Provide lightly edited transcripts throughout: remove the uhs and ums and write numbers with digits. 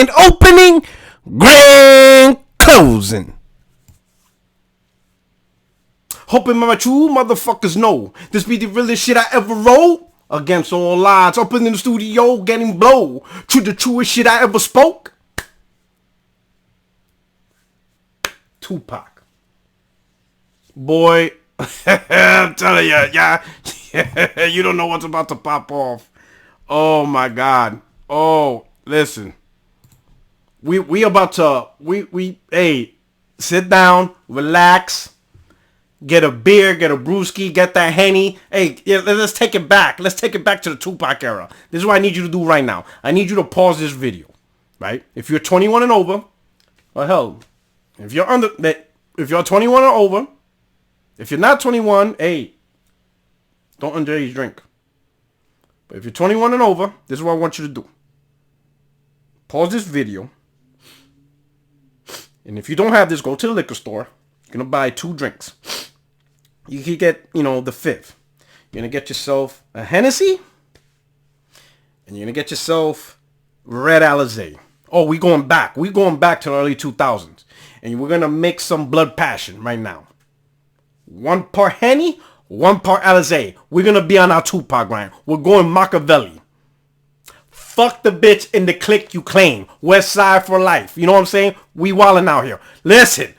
grand opening, grand closing. Hoping my true motherfuckers know this be the realest shit I ever wrote. Against all odds, up in the studio getting blow. To the truest shit I ever spoke. Tupac. Boy, I'm telling you, yeah, you don't know what's about to pop off. Oh my God. Oh, listen. We about to, hey, sit down, relax. Get a beer, get a brewski, get that Henny. Hey, yeah, let's take it back. Let's take it back to the Tupac era. This is what I need you to do right now. I need you to pause this video, right? If you're 21 and over, or hell, if you're 21 or over, if you're not 21, hey, don't underage drink. But if you're 21 and over, this is what I want you to do. Pause this video. And if you don't have this, go to the liquor store. You're going to buy 2 drinks. You can get, the 5th. You're going to get yourself a Hennessy. And you're going to get yourself Red Alizé. Oh, we going back. We going back to the early 2000s. And we're going to mix some Blood Passion right now. 1 part Henny, 1 part Alizé. We're going to be on our Tupac grind. We're going Machiavelli. Fuck the bitch in the clique you claim. West Side for life. You know what I'm saying? We wildin' out here. Listen.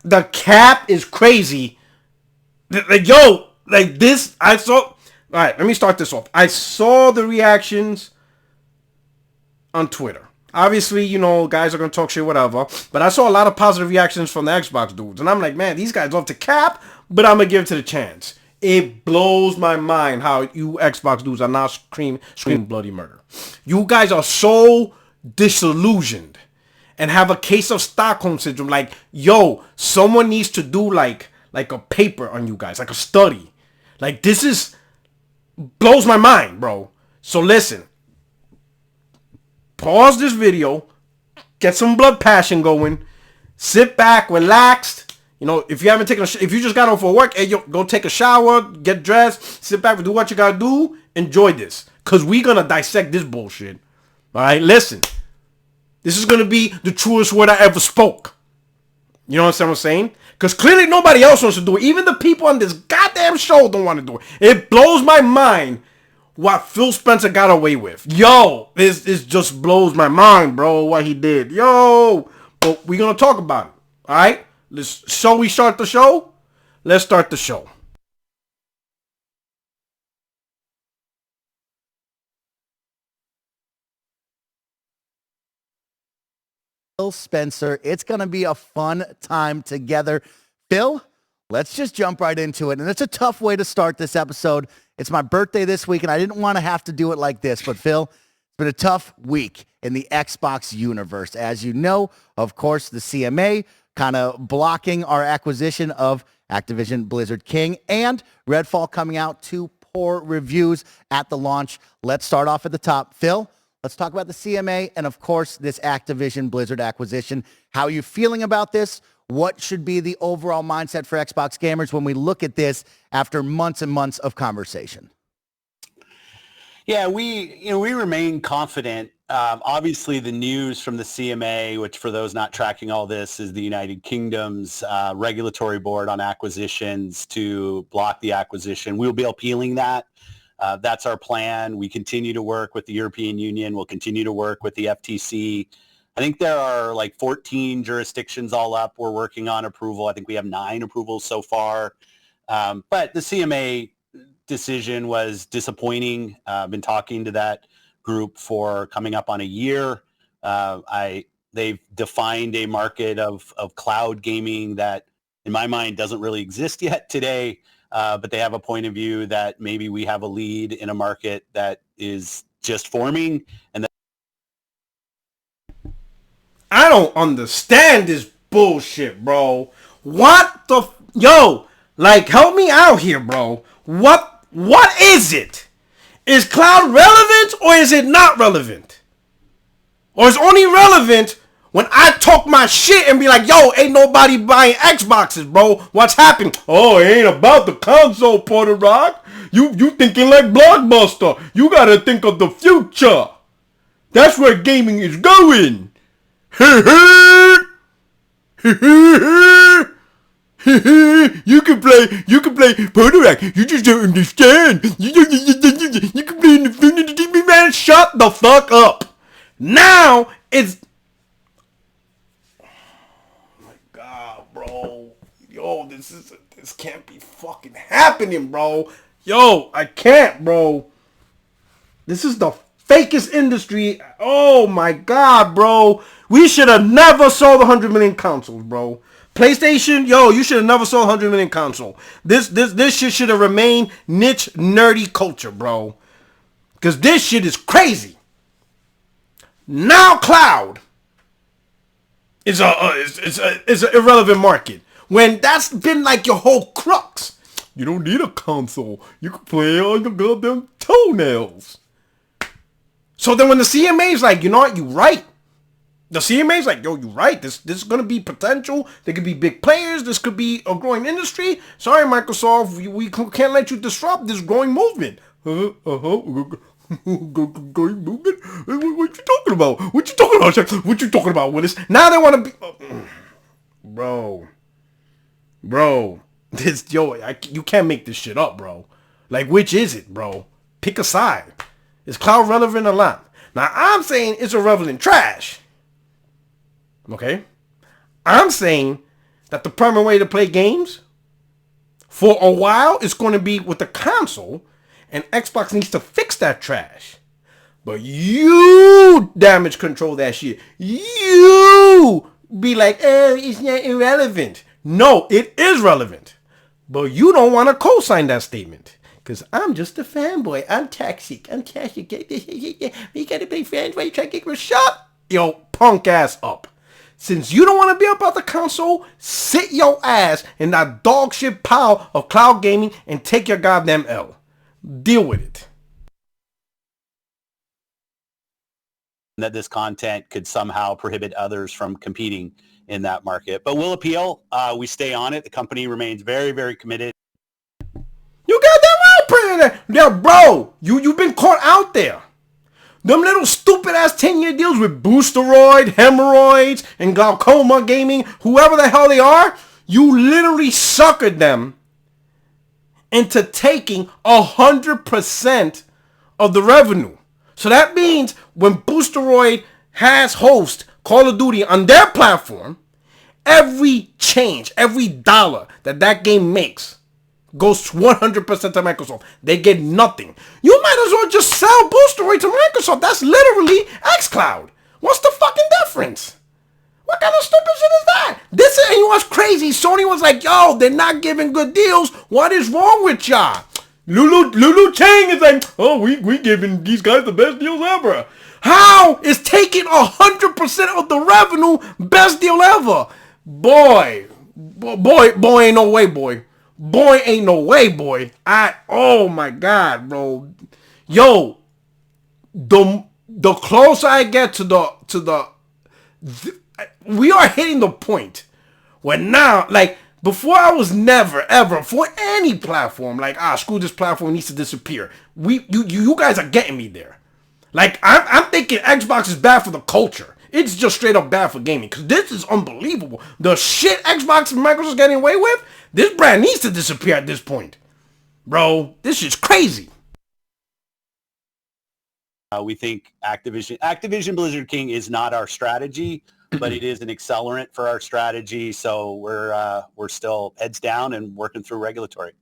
The cap is crazy. This, I saw. All right, let me start this off. I saw the reactions on Twitter. Obviously, guys are going to talk shit, whatever. But I saw a lot of positive reactions from the Xbox dudes. And I'm like, man, these guys love to cap, but I'm going to give it to the chance. It blows my mind how you Xbox dudes are now screaming bloody murder. You guys are so disillusioned. And have a case of Stockholm syndrome. Like, yo, someone needs to do like a paper on you guys. Like a study. Like, this is... blows my mind, bro. So listen. Pause this video. Get some Blood Passion going. Sit back, relaxed. If you haven't taken if you just got off for work, hey, yo, go take a shower, get dressed, sit back and do what you gotta do. Enjoy this. Because we gonna dissect this bullshit. Alright, listen. This is going to be the truest word I ever spoke. You know what I'm saying? Because clearly nobody else wants to do it. Even the people on this goddamn show don't want to do it. It blows my mind what Phil Spencer got away with. Yo, this just blows my mind, bro, what he did. Yo, but we're going to talk about it. All right? Shall we start the show? Let's start the show. Phil Spencer. It's going to be a fun time together. Phil, let's just jump right into it. And it's a tough way to start this episode. It's my birthday this week, and I didn't want to have to do it like this. But, Phil, it's been a tough week in the Xbox universe. As you know, of course, the CMA kind of blocking our acquisition of Activision Blizzard King and Redfall coming out to poor reviews at the launch. Let's start off at the top. Phil, let's talk about the CMA and, of course, this Activision Blizzard acquisition. How are you feeling about this? What should be the overall mindset for Xbox gamers when we look at this after months and months of conversation? Yeah, we remain confident. Obviously, the news from the CMA, which for those not tracking all this, is the United Kingdom's regulatory board on acquisitions to block the acquisition. We'll be appealing that. That's our plan. We continue to work with the European Union. We'll continue to work with the FTC. I think there are like 14 jurisdictions all up. We're working on approval. I think we have 9 approvals so far. But the CMA decision was disappointing. I've been talking to that group for coming up on a year. They've defined a market of cloud gaming that, in my mind, doesn't really exist yet today. But they have a point of view that maybe we have a lead in a market that is just forming. And I don't understand this bullshit, bro. What the... Yo, like, help me out here, bro. What is it? Is cloud relevant or is it not relevant? Or is only relevant when I talk my shit and be like, yo, ain't nobody buying Xboxes, bro. What's happening? Oh, it ain't about the console, Porter Rock. You thinking like Blockbuster. You gotta think of the future. That's where gaming is going. You can play Protorack. You just don't understand. You can play in the TV, man. Shut the fuck up. Now it's, oh my god, bro. Yo, this can't be fucking happening, bro. Yo, I can't, bro. This is the fakest industry. Oh my god, bro. We should have never sold 100 million consoles, bro. PlayStation, yo, you should have never sold 100 million console. This shit should have remained niche nerdy culture, bro. Cause this shit is crazy. Now cloud is an irrelevant market when that's been like your whole crux. You don't need a console. You can play on your goddamn toenails. So then when the CMA is like, you know what, you right. The CMA is like, yo, you right. This is going to be potential. There could be big players. This could be a growing industry. Sorry, Microsoft. We can't let you disrupt this growing movement. Growing movement? What you talking about? What you talking about, Chef? What you talking about, Willis? Now they want to be... Bro. You can't make this shit up, bro. Like, which is it, bro? Pick a side. Is cloud relevant or not? Now, I'm saying it's irrelevant trash. Okay? I'm saying that the primary way to play games for a while is going to be with the console, and Xbox needs to fix that trash. But you damage control that shit. You be like, it's not irrelevant. No, it is relevant. But you don't want to co-sign that statement. Because I'm just a fanboy. I'm toxic. We gotta play fans while you try to get shot. Yo, punk ass up. Since you don't want to be about the console, sit your ass in that dog shit pile of cloud gaming and take your goddamn L. Deal with it. That this content could somehow prohibit others from competing in that market. But we'll appeal. We stay on it. The company remains very, very committed. You got that right, President. Yeah, bro, you've been caught out there. Them little stupid ass 10-year deals with Boosteroid, Hemorrhoids, and Glaucoma Gaming, whoever the hell they are, you literally suckered them into taking 100% of the revenue. So that means when Boosteroid has host Call of Duty on their platform, every change, every dollar that game makes goes 100% to Microsoft. They get nothing. You might as well just sell Boosteroid to Microsoft. That's literally xCloud. What's the fucking difference? What kind of stupid shit is that? This is, and you know what's crazy? Sony was like, yo, they're not giving good deals. What is wrong with y'all? Lulu Chang is like, oh, we giving these guys the best deals ever. How is taking 100% of the revenue best deal ever? Boy, ain't no way, boy. Boy, ain't no way, boy. Oh my God, bro. Yo, the closer I get to the we are hitting the point where now, like, before I was never, ever, for any platform, like, screw this platform, needs to disappear. You guys are getting me there. Like, I'm thinking Xbox is bad for the culture. It's just straight up bad for gaming. Because this is unbelievable. The shit Xbox and Microsoft getting away with, this brand needs to disappear at this point. Bro, this is crazy. We think Activision Blizzard King is not our strategy, but it is an accelerant for our strategy. So we're still heads down and working through regulatory.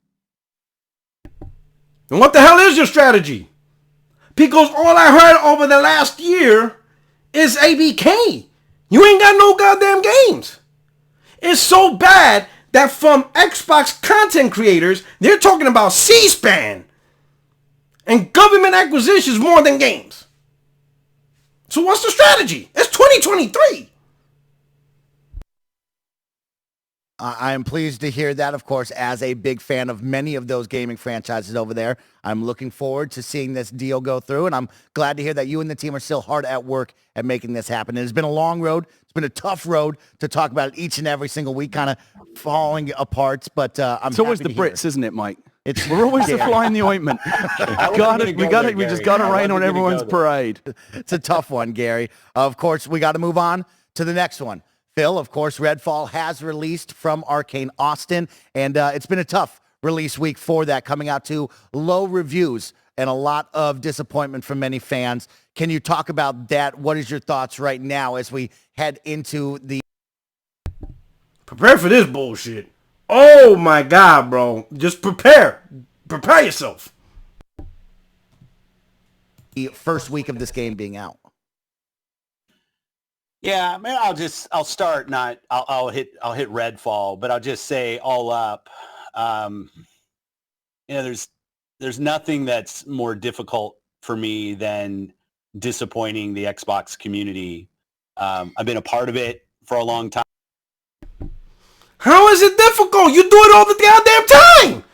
And what the hell is your strategy? Because all I heard over the last year is ABK. You ain't got no goddamn games. It's so bad that from Xbox content creators, they're talking about C-SPAN and government acquisitions more than games. So what's the strategy? It's 2023. I am pleased to hear that, of course, as a big fan of many of those gaming franchises over there. I'm looking forward to seeing this deal go through, and I'm glad to hear that you and the team are still hard at work at making this happen. It has been a long road. It's been a tough road to talk about it each and every single week, kind of falling apart, but I'm It's always happy the to hear Brits, isn't it, Mike? We're always the fly in the ointment. We just got to rain on everyone's parade. It's a tough one, Gary. Of course, we got to move on to the next one. Phil, of course, Redfall has released from Arcane Austin, and it's been a tough release week for that, coming out to low reviews and a lot of disappointment from many fans. Can you talk about that? What is your thoughts right now as we head into the... Prepare for this bullshit. Oh my God, bro. Just prepare. Prepare yourself. The first week of this game being out. Yeah, man, I'll start. I'll hit Redfall, but I'll just say all up. There's nothing that's more difficult for me than disappointing the Xbox community. I've been a part of it for a long time. How is it difficult? You do it all the goddamn time.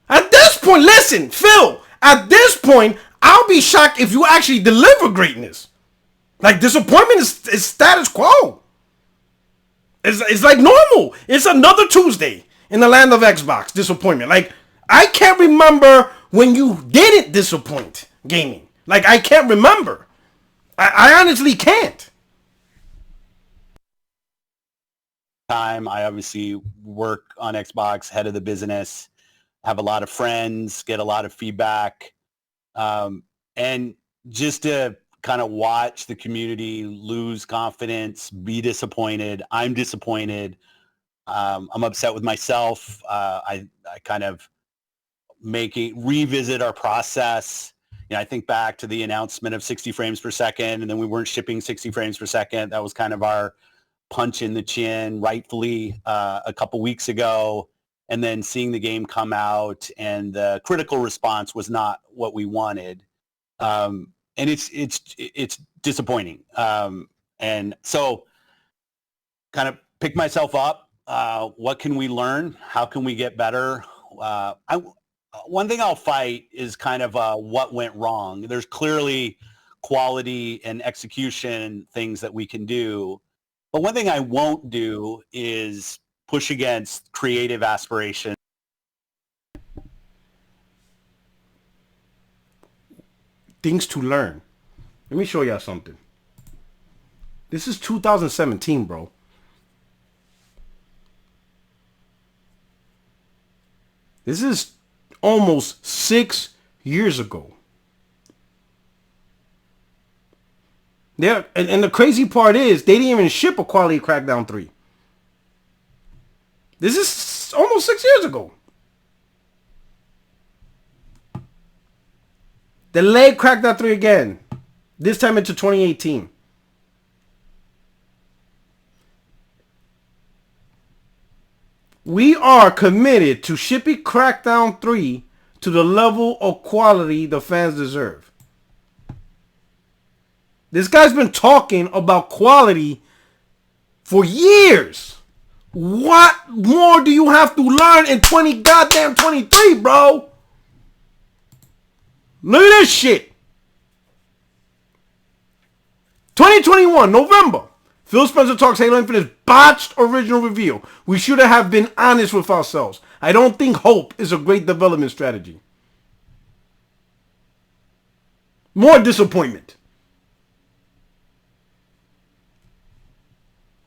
At this point, listen, Phil, at this point, I'll be shocked if you actually deliver greatness. Like, disappointment is status quo. It's like normal. It's another Tuesday in the land of Xbox. Disappointment. Like, I can't remember when you didn't disappoint gaming. Like, I can't remember. I honestly can't. I obviously work on Xbox, head of the business, have a lot of friends, get a lot of feedback. And just to kind of watch the community lose confidence, be disappointed. I'm disappointed. I'm upset with myself. I kind of revisit our process. I think back to the announcement of 60 frames per second, and then we weren't shipping 60 frames per second. That was kind of our punch in the chin, rightfully, a couple weeks ago. And then seeing the game come out and the critical response was not what we wanted. And it's disappointing. And so kind of pick myself up. What can we learn? How can we get better? One thing I'll fight is kind of what went wrong. There's clearly quality and execution things that we can do. But one thing I won't do is push against creative aspiration. Things to learn. Let me show y'all something. This is 2017, bro. This is almost 6 years ago. Yeah, and the crazy part is they didn't even ship a quality Crackdown 3. This is almost 6 years ago. Delayed Crackdown 3 again. This time into 2018. We are committed to shipping Crackdown 3 to the level of quality the fans deserve. This guy's been talking about quality for years. What more do you have to learn in 2023, bro? Look at this shit. 2021, November. Phil Spencer talks Halo Infinite's botched original reveal. We should have been honest with ourselves. I don't think hope is a great development strategy. More disappointment.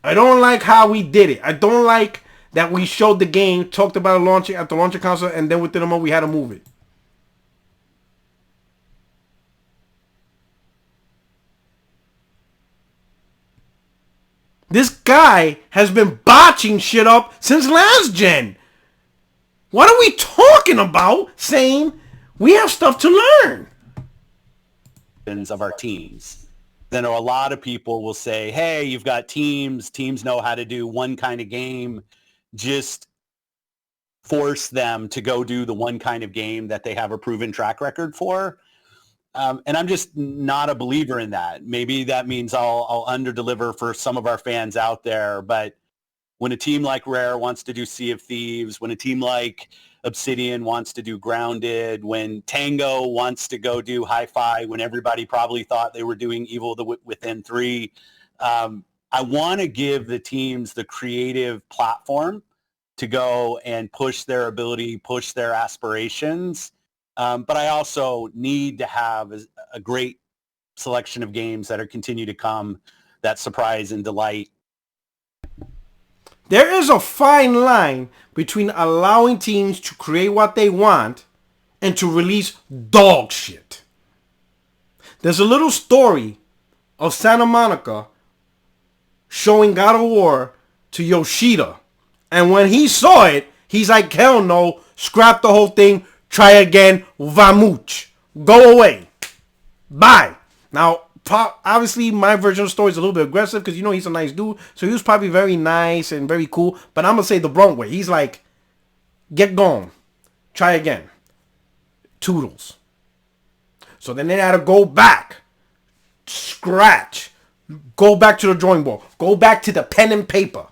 I don't like how we did it. I don't like that we showed the game, talked about it launching at the launcher console, and then within a month we had to move it. This guy has been botching shit up since last gen. What are we talking about saying we have stuff to learn? Of our teams. Then a lot of people will say, hey, you've got teams know how to do one kind of game. Just force them to go do the one kind of game that they have a proven track record for. And I'm just not a believer in that. Maybe that means I'll underdeliver for some of our fans out there. But when a team like Rare wants to do Sea of Thieves, when a team like Obsidian wants to do Grounded, when Tango wants to go do Hi-Fi, when everybody probably thought they were doing Evil Within 3, I want to give the teams the creative platform to go and push their ability, push their aspirations. But I also need to have a great selection of games that are continue to come that surprise and delight. There is a fine line between allowing teams to create what they want and to release dog shit. There's a little story of Santa Monica showing God of War to Yoshida. And when he saw it, he's like, hell no, scrap the whole thing, try again, vamuch. Go away. Bye. Now, obviously, my version of the story is a little bit aggressive because, he's a nice dude. So he was probably very nice and very cool. But I'm going to say the Bronx way. He's like, get gone. Try again. Toodles. So then they had to go back. Scratch. Go back to the drawing board. Go back to the pen and paper.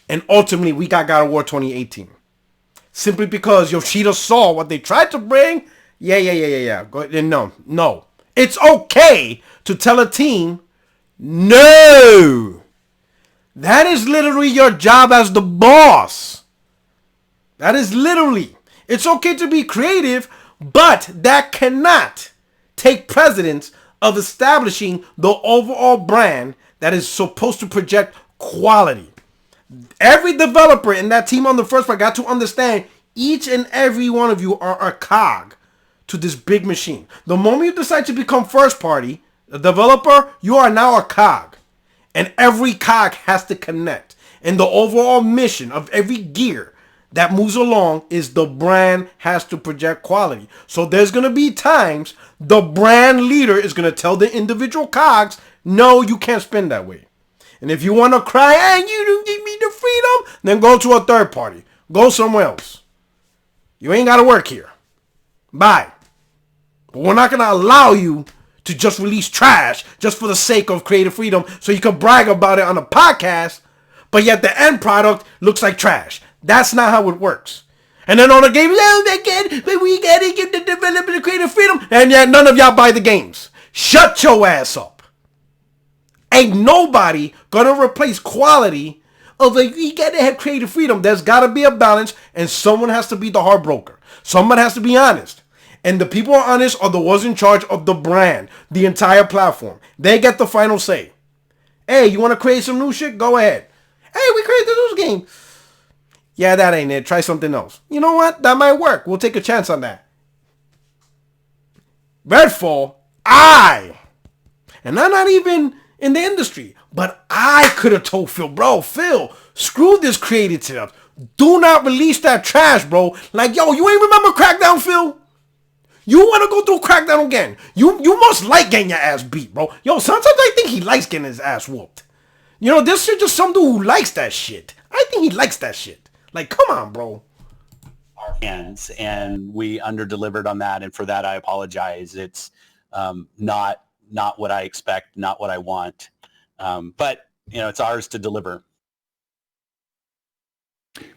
And ultimately, we got God of War 2018. Simply because Yoshida saw what they tried to bring. Yeah. No. It's okay to tell a team, no. That is literally your job as the boss. That is literally. It's okay to be creative, but that cannot take precedence of establishing the overall brand that is supposed to project quality. Every developer in that team on the first part got to understand each and every one of you are a cog to this big machine. The moment you decide to become first party, the developer, you are now a cog. And every cog has to connect. And the overall mission of every gear that moves along is the brand has to project quality. So there's going to be times the brand leader is going to tell the individual cogs, no, you can't spin that way. And if you want to cry, hey, you don't give me the freedom, then go to a third party. Go somewhere else. You ain't got to work here. Bye. But we're not going to allow you to just release trash just for the sake of creative freedom so you can brag about it on a podcast, but yet the end product looks like trash. That's not how it works. And then on the game, but we got to give the developer the creative freedom, and yet none of y'all buy the games. Shut your ass up. Ain't nobody gonna replace quality of you gotta have creative freedom. There's gotta be a balance, and someone has to be the heartbroker. Someone has to be honest. And the people who are honest are the ones in charge of the brand, the entire platform. They get the final say. Hey, you want to create some new shit? Go ahead. Hey, we created this game. Yeah, that ain't it. Try something else. You know what? That might work. We'll take a chance on that. Redfall, and I'm not even in the industry, but I could have told Phil, screw this creative stuff. Do not release that trash, bro. Like, yo, you ain't remember Crackdown, Phil? You want to go through Crackdown again? You must like getting your ass beat, bro. Yo, sometimes I think he likes getting his ass whooped. This is just some dude who likes that shit. I think he likes that shit. Like, come on, bro. Our hands, and we under-delivered on that, and for that I apologize. It's not what I expect, not what I want. But, it's ours to deliver.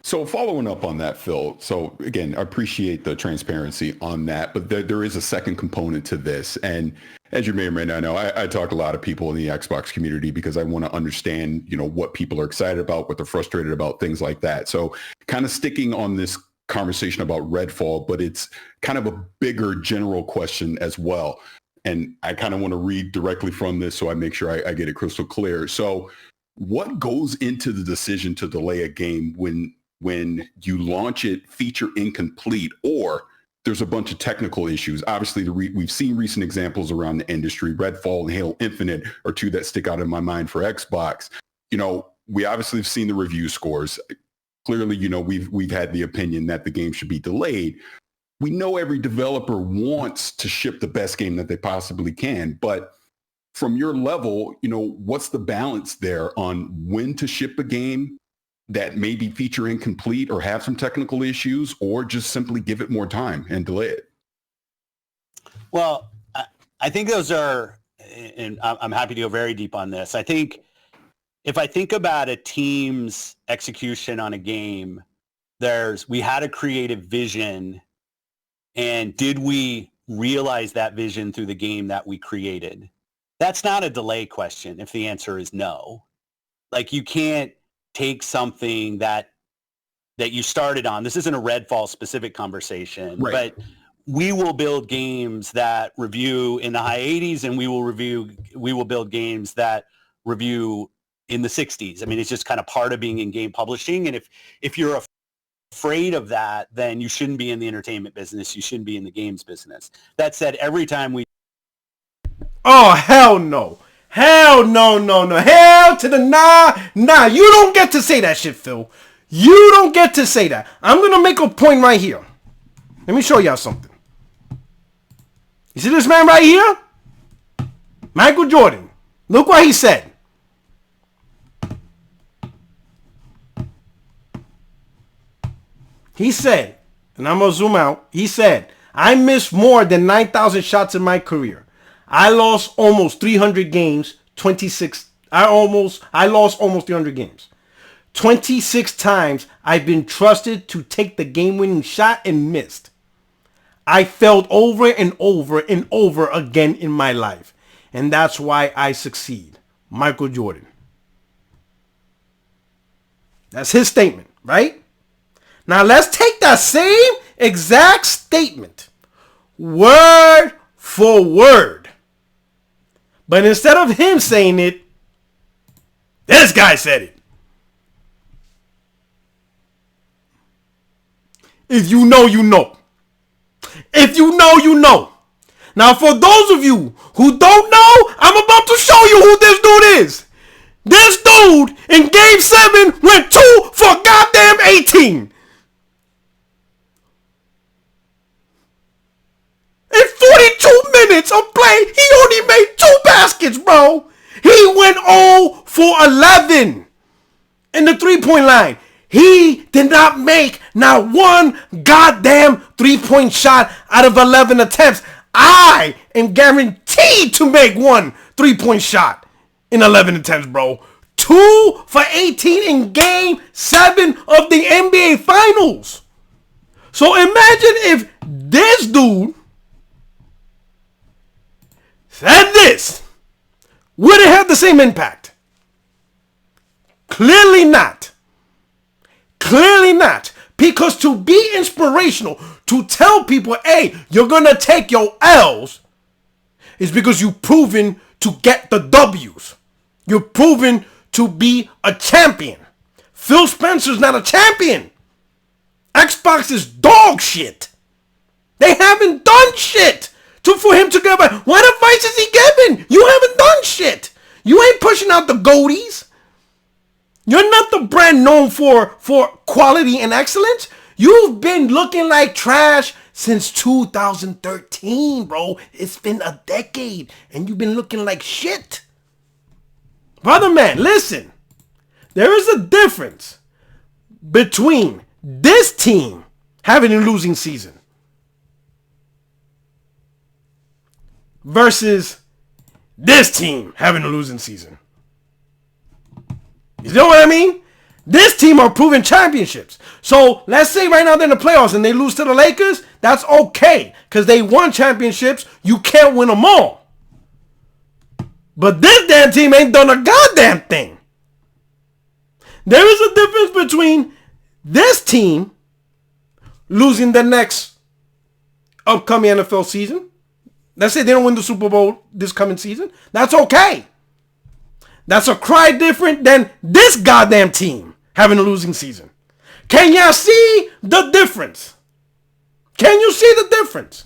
So following up on that, Phil, so again, I appreciate the transparency on that, but there is a second component to this. And as you may or may not know, I talk to a lot of people in the Xbox community because I want to understand, what people are excited about, what they're frustrated about, things like that. So kind of sticking on this conversation about Redfall, but it's kind of a bigger general question as well. And I kind of want to read directly from this so I make sure I get it crystal clear. So what goes into the decision to delay a game when you launch it feature incomplete or there's a bunch of technical issues? Obviously, we've seen recent examples around the industry. Redfall and Halo Infinite are two that stick out in my mind for Xbox. We obviously have seen the review scores. Clearly, we've had the opinion that the game should be delayed. We know every developer wants to ship the best game that they possibly can, but from your level, what's the balance there on when to ship a game that may be feature incomplete or have some technical issues, or just simply give it more time and delay it? Well, I think those are, and I'm happy to go very deep on this. I think if I think about a team's execution on a game, we had a creative vision, and did we realize that vision through the game that we created? That's not a delay question if the answer is no. Like, you can't take something that that you started on. This isn't a Redfall specific conversation, Right. but we will build games that review in the high 80s, and we will build games that review in the 60s. I mean, it's just kind of part of being in game publishing. And if you're afraid of that, then you shouldn't be in the entertainment business. You shouldn't be in the games business. That said, every time we... Oh, hell no. Hell no, no, no. Hell to the nah. Nah, you don't get to say that shit, Phil. You don't get to say that. I'm going to make a point right here. Let me show y'all something. You see this man right here? Michael Jordan. Look what he said. He said, and I'm going to zoom out. He said, I missed more than 9,000 shots in my career. I lost almost 300 games, 26. I lost almost 300 games. 26 times I've been trusted to take the game-winning shot and missed. I failed over and over and over again in my life. And that's why I succeed. Michael Jordan. That's his statement, right? Now let's take that same exact statement, word for word. But instead of him saying it, this guy said it. If you know, you know. If you know, you know. Now, for those of you who don't know, I'm about to show you who this dude is. This dude in Game 7 went 2 for goddamn 18. In 42 minutes of play, he only made 2 baskets, bro. He went 0 for 11 in the three-point line. He did not make not one goddamn three-point shot out of 11 attempts. I am guaranteed to make one three-point shot in 11 attempts, bro. 2 for 18 in Game 7 of the NBA Finals. So imagine if this dude said this. Would it have the same impact? Clearly not. Clearly not. Because to be inspirational, to tell people, hey, you're going to take your L's, is because you've proven to get the W's. You're proven to be a champion. Phil Spencer's not a champion. Xbox is dog shit. They haven't done shit for him to get by. What advice is he giving? You haven't done shit. You ain't pushing out the goatees. You're not the brand known for quality and excellence. You've been looking like trash since 2013, bro. It's been a decade, and you've been looking like shit. Brother man, listen. There is a difference between this team having a losing season versus this team having a losing season. You know what I mean? This team are proving championships. So let's say right now they're in the playoffs and they lose to the Lakers. That's okay because they won championships. You can't win them all. But this damn team ain't done a goddamn thing. There is a difference between this team losing the next upcoming NFL season. Let's say they don't win the Super Bowl this coming season. That's okay. That's a cry different than this goddamn team having a losing season. Can y'all see the difference? Can you see the difference?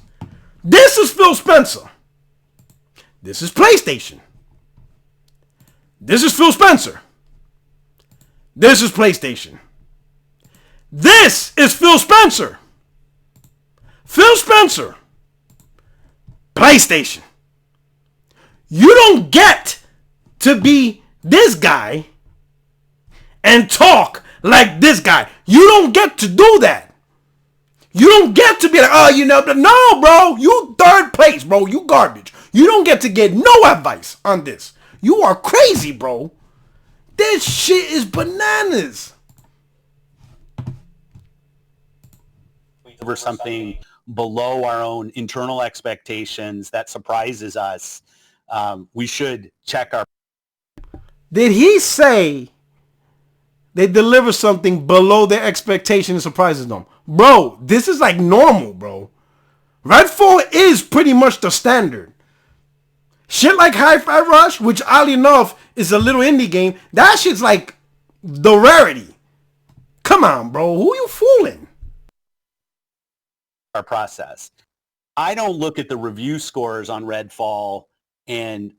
This is Phil Spencer. This is PlayStation. This is Phil Spencer. This is PlayStation. This is Phil Spencer. Phil Spencer. PlayStation. You don't get to be this guy and talk like this guy. You don't get to do that. You don't get to be like, oh, you know, no, bro. You third place, bro. You garbage. You don't get to get no advice on this. You are crazy, bro. This shit is bananas. Over something below our own internal expectations that surprises us, we should check our... Did he say they deliver something below their expectation and surprises them. Bro, this is like normal, bro. Redfall is pretty much the standard. Shit like Hi-Fi Rush, which oddly enough is a little indie game, that shit's like the rarity. Come on, bro. Who you fooling? Our process. I don't look at the review scores on Redfall, and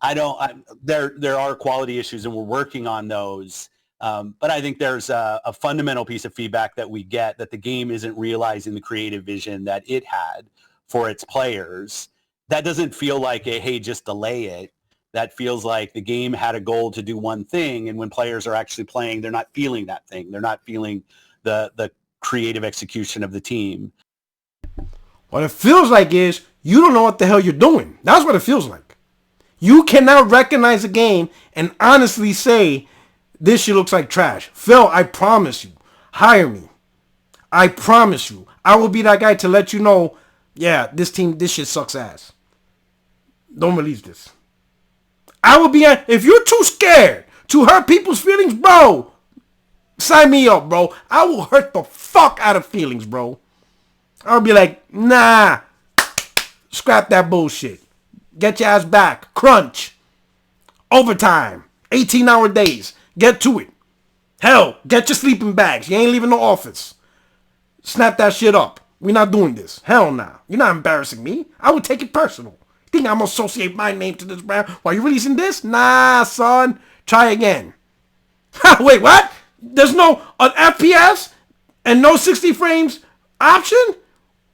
there are quality issues, and we're working on those. But I think there's a fundamental piece of feedback that we get that the game isn't realizing the creative vision that it had for its players. That doesn't feel like a, hey, just delay it. That feels like the game had a goal to do one thing, and when players are actually playing, they're not feeling that thing. They're not feeling the creative execution of the team. What it feels like is you don't know what the hell you're doing. That's what it feels like. You cannot recognize a game and honestly say, this shit looks like trash. Phil, I promise you, hire me. I promise you, I will be that guy to let you know, yeah, this shit sucks ass. Don't release this. I will be, if you're too scared to hurt people's feelings, bro, sign me up, bro. I will hurt the fuck out of feelings, bro. I'll be like, nah, scrap that bullshit. Get your ass back. Crunch. Overtime. 18-hour days. Get to it. Hell, get your sleeping bags. You ain't leaving the office. Snap that shit up. We're not doing this. Hell nah. You're not embarrassing me. I would take it personal. Think I'm gonna associate my name to this brand while you're releasing this? Nah, son. Try again. Wait, what? There's no an FPS and no 60 frames option?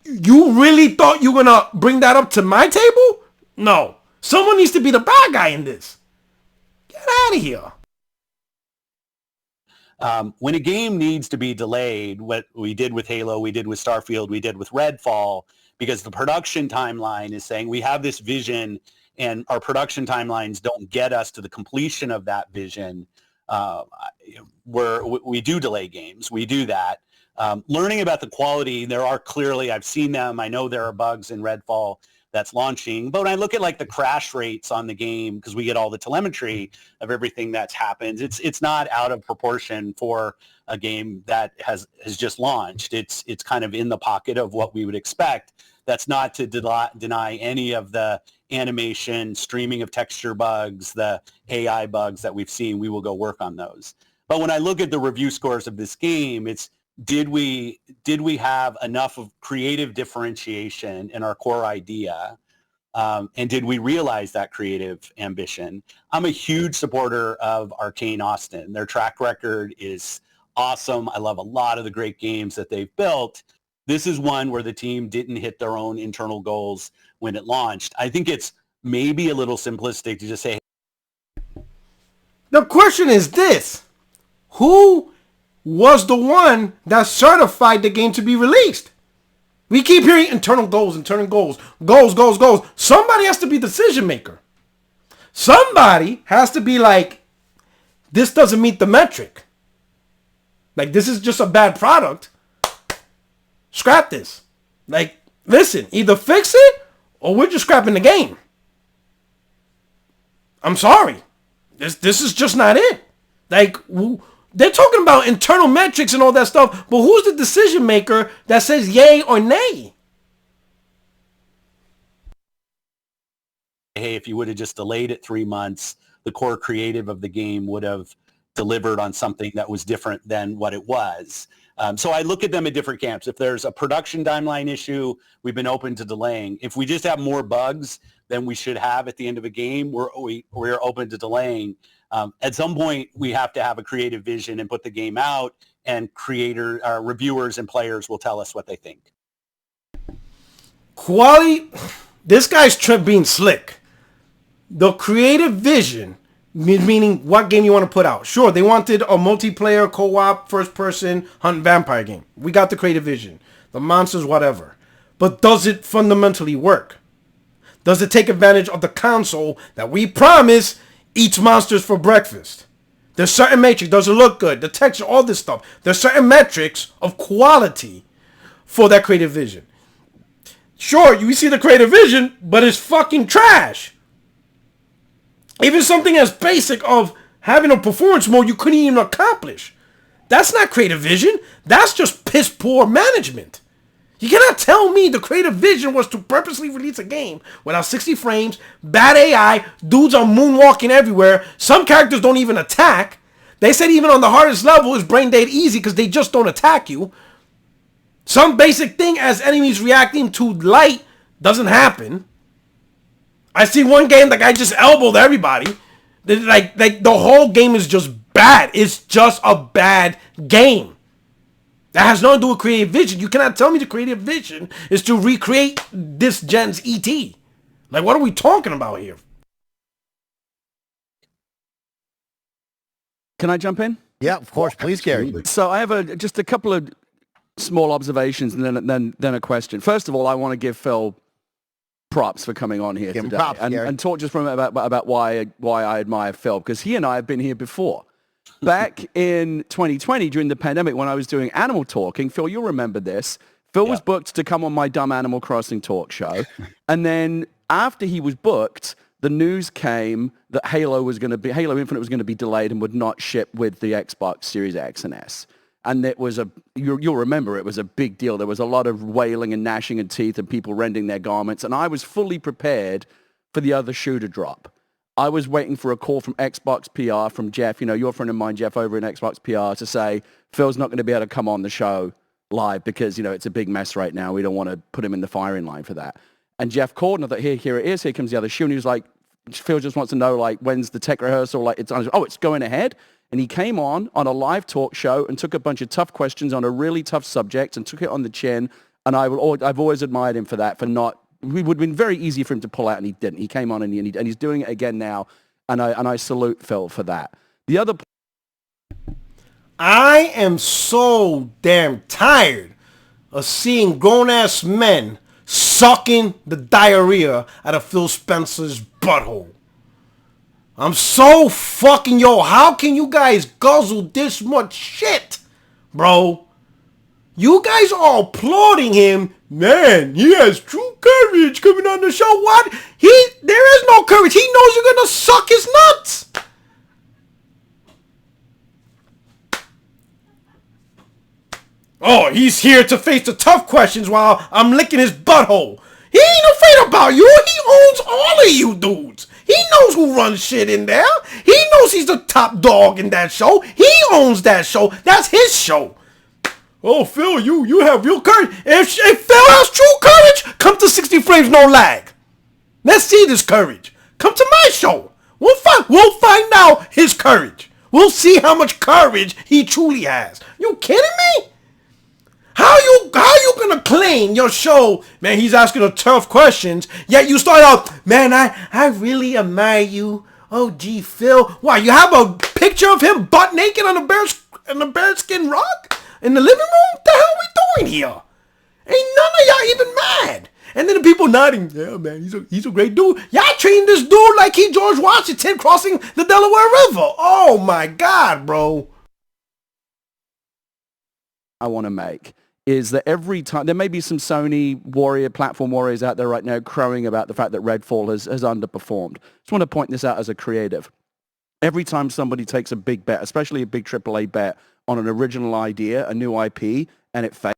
You really thought you were gonna bring that up to my table? No. Someone needs to be the bad guy in this. Get out of here. When a game needs to be delayed, what we did with Halo, we did with Starfield, we did with Redfall, because the production timeline is saying we have this vision and our production timelines don't get us to the completion of that vision, we do delay games. We do that. Learning about the quality, there are clearly, I've seen them. I know there are bugs in Redfall that's launching. But when I look at like the crash rates on the game, because we get all the telemetry of everything that's happened, it's not out of proportion for a game that has just launched. It's kind of in the pocket of what we would expect. That's not to deny any of the animation, streaming of texture bugs, the AI bugs that we've seen. We will go work on those. But when I look at the review scores of this game, it's did we have enough of creative differentiation in our core idea? And did we realize that creative ambition? I'm a huge supporter of Arcane Austin. Their track record is awesome. I love a lot of the great games that they've built. This is one where the team didn't hit their own internal goals when it launched. I think it's maybe a little simplistic to just say. The question is this. Who was the one that certified the game to be released? We keep hearing internal goals. Goals. Somebody has to be the decision maker. Somebody has to be like, this doesn't meet the metric. Like, this is just a bad product. Scrap this. Like, listen, either fix it or we're just scrapping the game. I'm sorry. This is just not it. Like, they're talking about internal metrics and all that stuff, but who's the decision maker that says yay or nay? Hey, if you would have just delayed it 3 months, the core creative of the game would have delivered on something that was different than what it was. So I look at them in different camps. If there's a production timeline issue, we've been open to delaying. If we just have more bugs than we should have at the end of a game, we're open to delaying. At some point, we have to have a creative vision and put the game out, and reviewers and players will tell us what they think. Quality, this guy's being slick. The creative vision, meaning what game you want to put out. Sure, they wanted a multiplayer, co-op, first-person, hunt vampire game. We got the creative vision. The monsters, whatever. But does it fundamentally work? Does it take advantage of the console that we promise eats monsters for breakfast? There's certain metrics. Does it look good? The texture, all this stuff. There's certain metrics of quality for that creative vision. Sure, you see the creative vision, but it's fucking trash. Even something as basic of having a performance mode you couldn't even accomplish. That's not creative vision. That's just piss poor management. You cannot tell me the creative vision was to purposely release a game without 60 frames, bad AI, dudes are moonwalking everywhere, some characters don't even attack. They said even on the hardest level is brain dead easy because they just don't attack you. Some basic thing as enemies reacting to light doesn't happen. I see one game the guy just elbowed everybody. Like the whole game is just bad. It's just a bad game. That has nothing to do with creative vision. You cannot tell me the creative vision is to recreate this gen's ET. Like, what are we talking about here? Can I jump in? Yeah, of course. Please, Gary. So I have just a couple of small observations and then a question. First of all, I want to give Phil props for coming on here today props, and talk just for a minute about why I admire Phil, because he and I have been here before. Back in 2020, during the pandemic, when I was doing Animal Talking, Phil, you'll remember this. Phil was booked to come on my dumb Animal Crossing talk show. And then after he was booked, the news came that Halo Infinite was going to be delayed and would not ship with the Xbox Series X and S. And it was you'll remember, it was a big deal. There was a lot of wailing and gnashing of teeth and people rending their garments. And I was fully prepared for the other shoe to drop. I was waiting for a call from Xbox PR, from Jeff, your friend of mine, Jeff, over in Xbox PR, to say, Phil's not going to be able to come on the show live because, it's a big mess right now. We don't want to put him in the firing line for that. And Jeff called and I thought, here it is. Here comes the other shoe. And he was like, Phil just wants to know, when's the tech rehearsal? It's going ahead. And he came on a live talk show and took a bunch of tough questions on a really tough subject and took it on the chin. And I've always admired him for that, it would have been very easy for him to pull out, and he didn't. He came on and he's doing it again now, and I salute Phil for that. The other, I am so damn tired of seeing grown-ass men sucking the diarrhea out of Phil Spencer's butthole. I'm so fucking, how can you guys guzzle this much shit, bro? You guys are applauding him. Man, he has true courage coming on the show. What? There is no courage. He knows you're gonna suck his nuts. Oh, he's here to face the tough questions while I'm licking his butthole. He ain't afraid about you. He owns all of you dudes. He knows who runs shit in there. He knows he's the top dog in that show. He owns that show. That's his show. Oh, Phil, you have real courage. If Phil has true courage, come to 60 frames, no lag. Let's see this courage. Come to my show. We'll find out his courage. We'll see how much courage he truly has. You kidding me? How you gonna claim your show, man, he's asking the tough questions, yet you start out, man, I really admire you. Oh, gee, Phil. Why, you have a picture of him butt naked on a bearskin rug? In the living room? What the hell are we doing here? Ain't none of y'all even mad. And then the people nodding. Yeah, man, he's a great dude. Y'all treating this dude like he George Washington crossing the Delaware River. Oh my God, bro. I want to make is that every time, there may be some Sony platform warriors out there right now crowing about the fact that Redfall has underperformed. Just want to point this out as a creative. Every time somebody takes a big bet, especially a big AAA bet, on an original idea, a new IP, and it fails.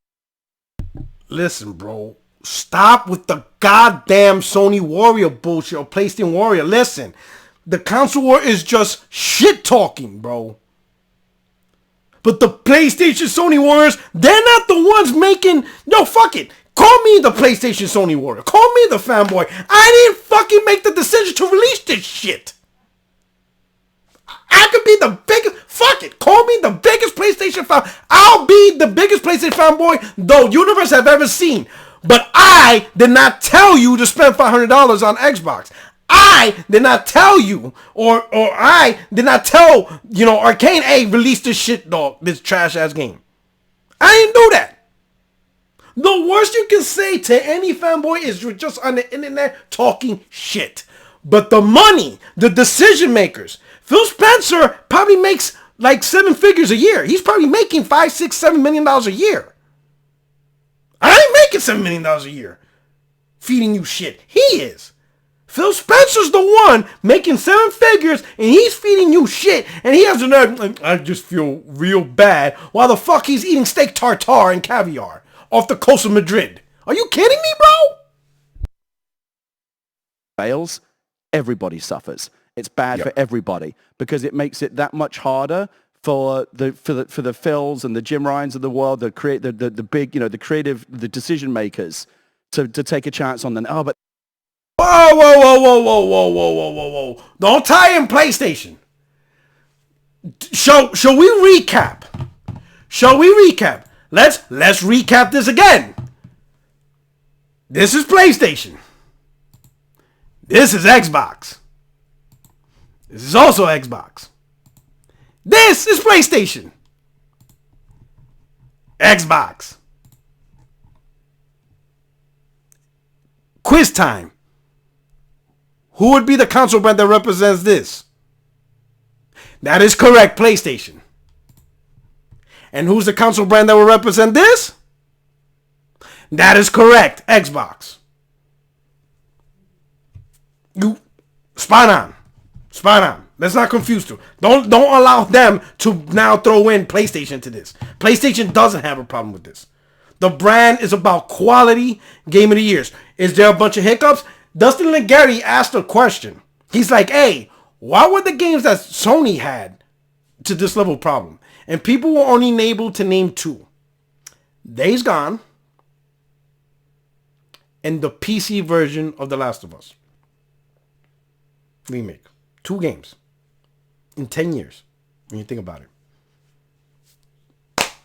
Listen, bro. Stop with the goddamn Sony Warrior bullshit or PlayStation Warrior. Listen, the console war is just shit talking, bro. But the PlayStation Sony Warriors, they're not the ones making... No, fuck it. Call me the PlayStation Sony Warrior. Call me the fanboy. I didn't fucking make the decision to release this shit. I could be the biggest... Fuck it. Call me the biggest PlayStation fan. I'll be the biggest PlayStation fanboy the universe have ever seen. But I did not tell you to spend $500 on Xbox. I did not tell you, or I did not tell, Arcane, hey, release this shit, dog, this trash-ass game. I didn't do that. The worst you can say to any fanboy is you're just on the internet talking shit. But the money, the decision makers, Phil Spencer probably makes like 7 figures a year. He's probably making $5, $6, $7 million a year. I ain't making $7 million a year feeding you shit. He is. Phil Spencer's the one making 7 figures, and he's feeding you shit, and he has a nerve. I just feel real bad. While the fuck he's eating steak tartare and caviar off the coast of Madrid. Are you kidding me, bro? Fails, everybody suffers. It's bad for everybody because it makes it that much harder for the Phils and the Jim Ryans of the world, the big, the creative, the decision makers to take a chance on them. Oh, but Whoa. Don't tie in PlayStation. Shall we recap? Let's recap this again. This is PlayStation. This is Xbox. This is also Xbox. This is PlayStation. Xbox. Quiz time. Who would be the console brand that represents this? That is correct, PlayStation. And who's the console brand that will represent this? That is correct, Xbox. You spot on. Let's not confuse them. Don't allow them to now throw in PlayStation to this. PlayStation doesn't have a problem with this. The brand is about quality, game of the years. Is there a bunch of hiccups? Dustin Legary asked a question. He's like, hey, why were the games that Sony had to this level problem? And people were only able to name 2. Days Gone and the PC version of The Last of Us remake. 2 games in 10 years when you think about it.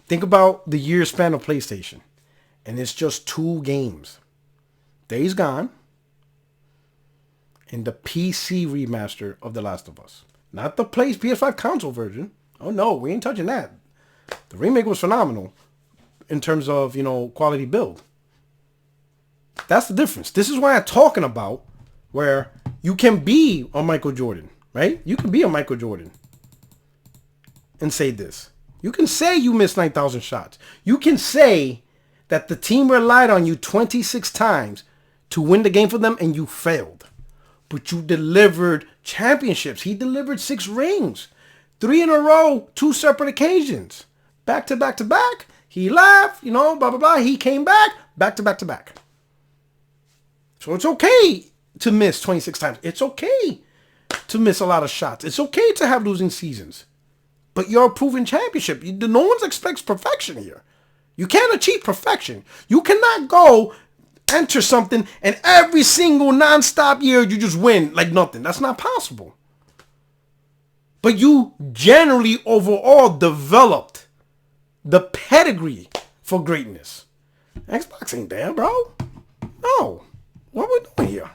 Think about the year span of PlayStation. And it's just 2 games. Days Gone and the PC remaster of The Last of Us. Not the PS5 console version. Oh no, we ain't touching that. The remake was phenomenal in terms of, quality build. That's the difference. This is why I'm talking about where you can be a Michael Jordan, right? You can be a Michael Jordan and say this. You can say you missed 9,000 shots. You can say that the team relied on you 26 times to win the game for them and you failed. But you delivered championships. He delivered 6 rings. 3 in a row, 2 separate occasions. Back to back to back. He left, blah, blah, blah. He came back to back to back. So it's okay to miss 26 times. It's okay to miss a lot of shots. It's okay to have losing seasons. But you're a proven championship. No one expects perfection here. You can't achieve perfection. You cannot go enter something and every single non-stop year you just win like nothing. That's not possible. But you generally overall developed the pedigree for greatness. Xbox ain't there, bro. No. What we doing here?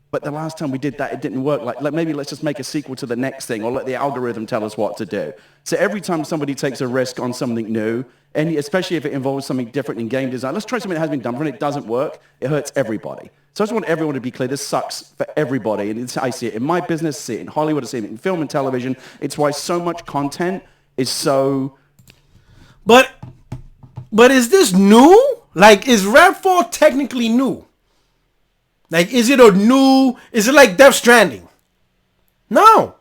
But the last time we did that, it didn't work. Like maybe let's just make a sequel to the next thing or let the algorithm tell us what to do. So every time somebody takes a risk on something new, and especially if it involves something different in game design, let's try something that has been done. When it doesn't work, it hurts everybody. So I just want everyone to be clear. This sucks for everybody. And I see it in my business, I see it in Hollywood, I see it in film and television. It's why so much content is so... But is this new? Like, is Redfall technically new? Like, is it like Death Stranding? No.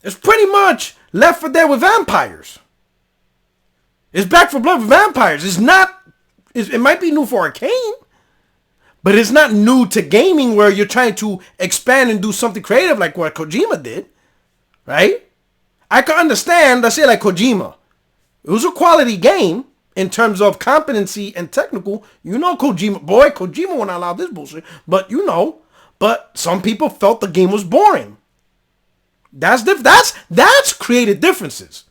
It's pretty much Left 4 Dead with vampires. It's Back 4 Blood with vampires. It might be new for Arcane, but it's not new to gaming where you're trying to expand and do something creative like what Kojima did, right? I can understand, let's say like Kojima. It was a quality game in terms of competency and technical. Kojima won't allow this bullshit, but but some people felt the game was boring. That's created differences.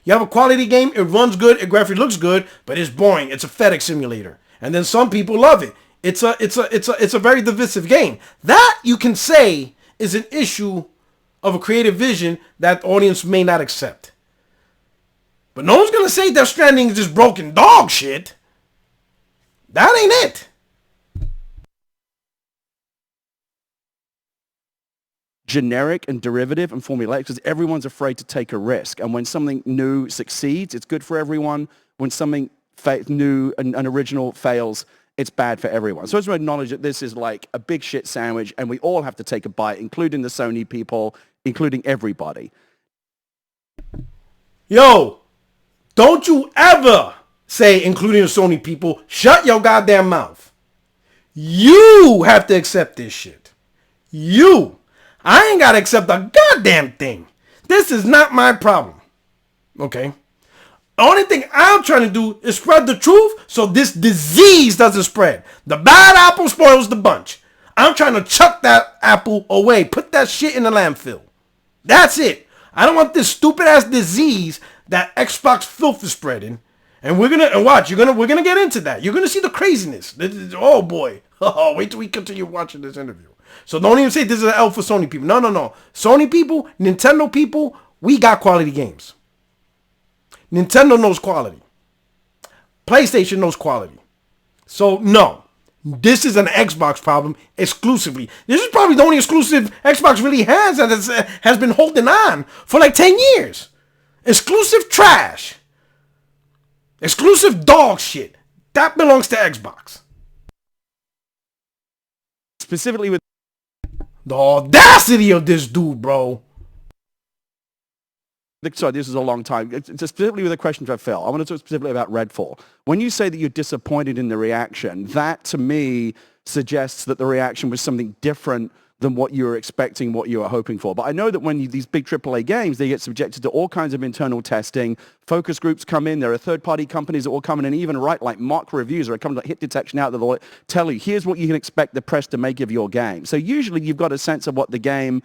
You have a quality game, it runs good, it graphically looks good, but it's boring. It's a FedEx simulator. And then some people love it. It's a very divisive game. That you can say is an issue of a creative vision that the audience may not accept. But no one's gonna say Death Stranding is just broken dog shit. That ain't it. Generic and derivative and formulaic because everyone's afraid to take a risk. And when something new succeeds, it's good for everyone. When something new and original fails, it's bad for everyone. So I just want to acknowledge that this is like a big shit sandwich, and we all have to take a bite, including the Sony people, including everybody. Yo, don't you ever say, including the Sony people, shut your goddamn mouth. You have to accept this shit. You. I ain't got to accept a goddamn thing. This is not my problem. Okay? The only thing I'm trying to do is spread the truth so this disease doesn't spread. The bad apple spoils the bunch. I'm trying to chuck that apple away. Put that shit in the landfill. That's it. I don't want this stupid ass disease that Xbox filth is spreading. And we're gonna get into that. You're gonna see the craziness. Oh boy. Oh, wait till we continue watching this interview. So don't even say this is an L for Sony people. No. Sony people, Nintendo people, we got quality games. Nintendo knows quality. PlayStation knows quality. So no, this is an Xbox problem exclusively. This is probably the only exclusive Xbox really has that has been holding on for like 10 years. Exclusive trash. Exclusive dog shit. That belongs to Xbox. Specifically with the audacity of this dude, bro. Sorry, this is a long time. It's specifically with a question for Phil. I want to talk specifically about Redfall. When you say that you're disappointed in the reaction, that to me suggests that the reaction was something different than what you were expecting, what you were hoping for. But I know that when these big AAA games, they get subjected to all kinds of internal testing. Focus groups come in. There are third-party companies that will come in and even write like mock reviews or come like hit detection out that will tell you, here's what you can expect the press to make of your game. So usually you've got a sense of what the game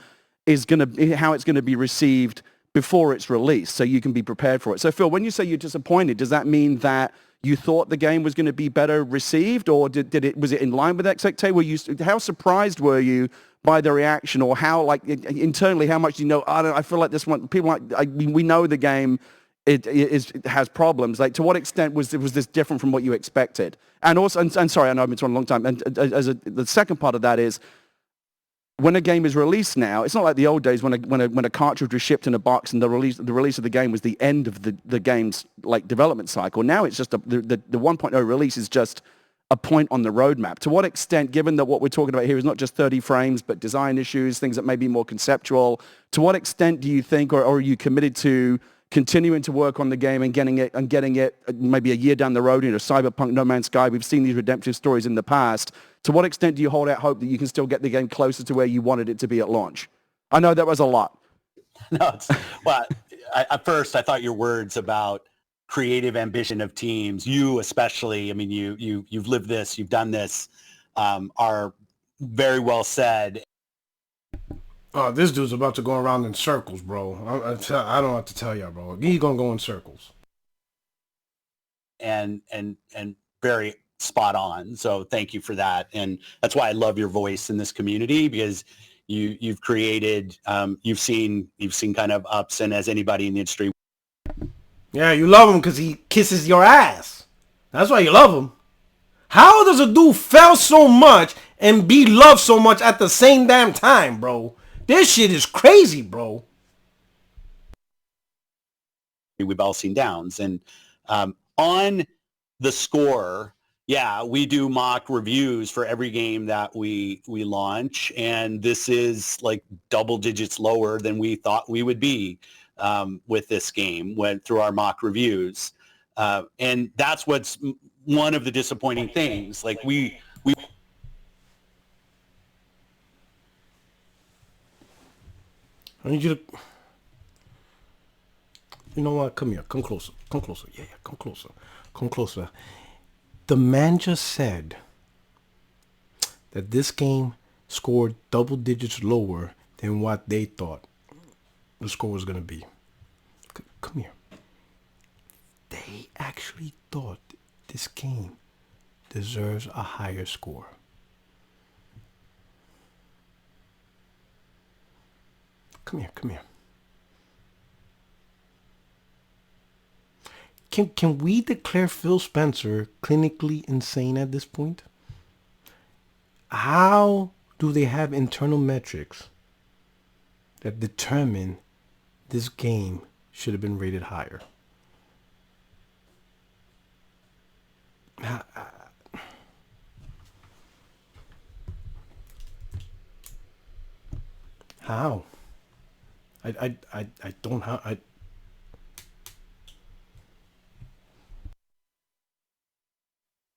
is how it's going to be received before it's released, so you can be prepared for it. So Phil, when you say you're disappointed, does that mean that you thought the game was going to be better received, or was it in line with expectations? How surprised were you by the reaction, or how, like, internally, how much do you know? I feel like this one, people we know the game it has problems. Like, to what extent was this different from what you expected? And also, and sorry, I know I've been talking a long time. And the second part of that is, when a game is released now, it's not like the old days when a cartridge was shipped in a box and the release of the game was the end of the game's like development cycle. Now it's just the 1.0 release is just a point on the roadmap. To what extent, given that what we're talking about here is not just 30 frames, but design issues, things that may be more conceptual, to what extent do you think, or are you committed to continuing to work on the game and getting it maybe a year down the road, Cyberpunk, No Man's Sky? We've seen these redemptive stories in the past. To what extent do you hold out hope that you can still get the game closer to where you wanted it to be at launch? I know that was a lot. No, at first I thought your words about creative ambition of teams, you especially, I mean, you've lived this, you've done this, are very well said. Oh, this dude's about to go around in circles, bro. I don't have to tell y'all, bro. He's gonna go in circles. And very spot on. So thank you for that. And that's why I love your voice in this community, because you've created, you've seen kind of ups, and as anybody in the industry. Yeah, you love him because he kisses your ass. That's why you love him. How does a dude fail so much and be loved so much at the same damn time, bro? This shit is crazy, bro. We've all seen downs. And on the score, yeah, we do mock reviews for every game that we launch. And this is like double digits lower than we thought we would be with this game went through our mock reviews. And that's what's one of the disappointing things. Like we I need you to, you know what? Come here. Come closer. Come closer. Yeah, come closer. Come closer. The man just said that this game scored double digits lower than what they thought the score was going to be. Come here. They actually thought this game deserves a higher score. Come here, come here. Can we declare Phil Spencer clinically insane at this point? How do they have internal metrics that determine this game should have been rated higher? How? I don't have.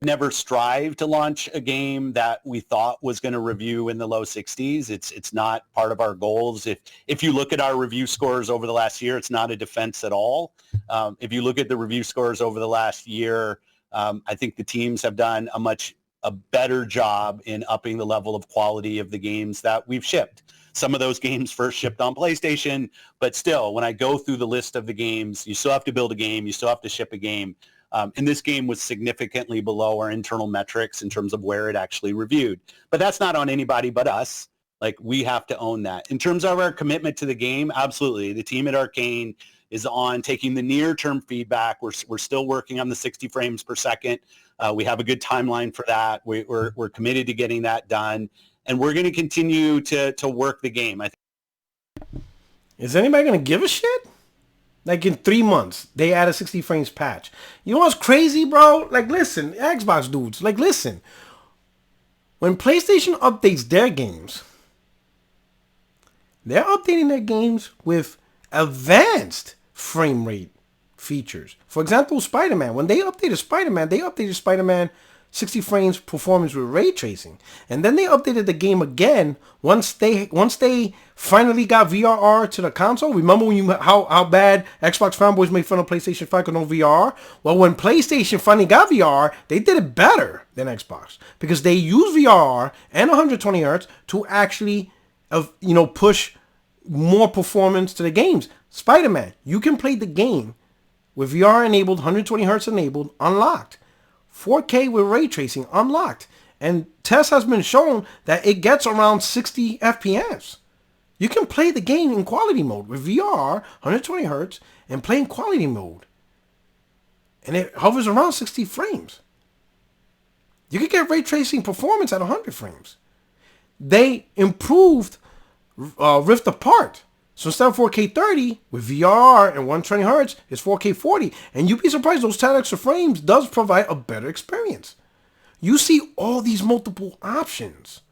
Never strive to launch a game that we thought was going to review in the low 60s. It's not part of our goals. If you look at our review scores over the last year, it's not a defense at all. If you look at the review scores over the last year, I think the teams have done a better job in upping the level of quality of the games that we've shipped. Some of those games first shipped on PlayStation, but still, when I go through the list of the games, you still have to build a game, you still have to ship a game. And this game was significantly below our internal metrics in terms of where it actually reviewed. But that's not on anybody but us. Like, we have to own that. In terms of our commitment to the game, absolutely. The team at Arcane is on taking the near-term feedback. We're still working on the 60 frames per second. We have a good timeline for that. We're committed to getting that done. And we're going to continue to work the game. Is anybody going to give a shit? Like, in 3 months, they add a 60 frames patch. You know what's crazy, bro? Like, listen, Xbox dudes, like, listen. When PlayStation updates their games, they're updating their games with advanced frame rate features. For example, Spider-Man. When they updated Spider-Man 60 frames performance with ray tracing. And then they updated the game again once they finally got VRR to the console. Remember when how bad Xbox fanboys made fun of PlayStation 5 with no VR? Well, when PlayStation finally got VR, they did it better than Xbox because they used VRR and 120 Hz to actually push more performance to the games. Spider-Man, you can play the game with VR enabled, 120 Hz enabled, unlocked. 4K with ray tracing unlocked. And tests has been shown that it gets around 60 FPS. You can play the game in quality mode with VR, 120 Hz, and play in quality mode. And it hovers around 60 frames. You can get ray tracing performance at 100 frames. They improved Rift Apart. So instead of 4K 30 with VR and 120 Hz, it's 4K 40. And you'd be surprised those 10 extra frames does provide a better experience. You see all these multiple options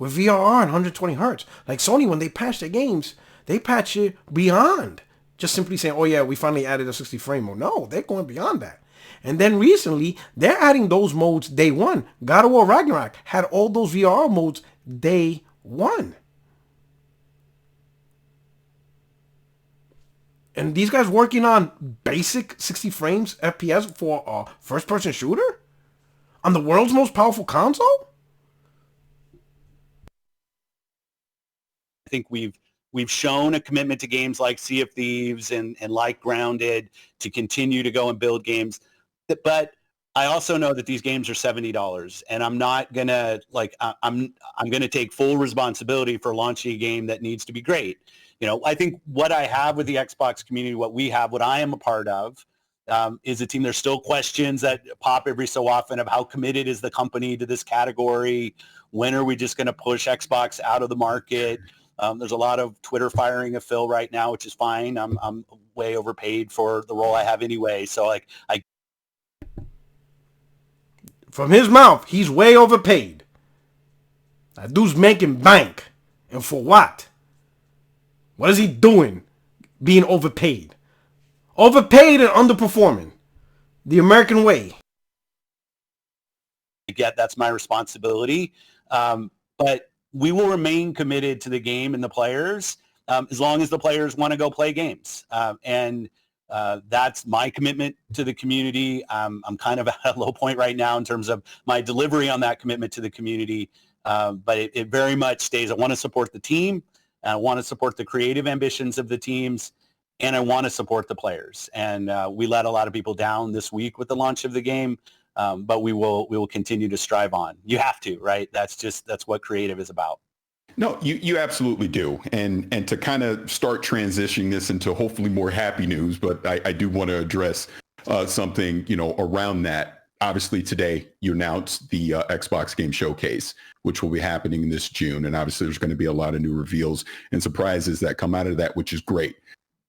with VRR and 120 Hz. Like Sony, when they patch their games, they patch it beyond just simply saying, oh yeah, we finally added a 60 frame mode. No, they're going beyond that. And then recently, they're adding those modes day one. God of War Ragnarok had all those VR modes day one. And these guys working on basic 60 frames FPS for a first-person shooter? On the world's most powerful console? I think we've shown a commitment to games like Sea of Thieves and like Grounded to continue to go and build games. But I also know that these games are $70, and I'm not gonna I'm gonna take full responsibility for launching a game that needs to be great. I think what I have with the Xbox community, what I am a part of, is a team. There's still questions that pop every so often of how committed is the company to this category? When are we just going to push Xbox out of the market? There's a lot of Twitter firing of Phil right now, which is fine. I'm way overpaid for the role I have anyway. So from his mouth, he's way overpaid. That dude's making bank. And for what? What is he doing being overpaid? Overpaid and underperforming. The American way. That's my responsibility. But we will remain committed to the game and the players as long as the players want to go play games. And that's my commitment to the community. I'm kind of at a low point right now in terms of my delivery on that commitment to the community. But it very much stays. I want to support the team. I want to support the creative ambitions of the teams, and I want to support the players. And we let a lot of people down this week with the launch of the game, but we will continue to strive on. You have to, right? That's what creative is about. No, you absolutely do. And to kind of start transitioning this into hopefully more happy news, but I do want to address something, around that. Obviously, today you announced the Xbox Game Showcase, which will be happening this June. And obviously, there's going to be a lot of new reveals and surprises that come out of that, which is great.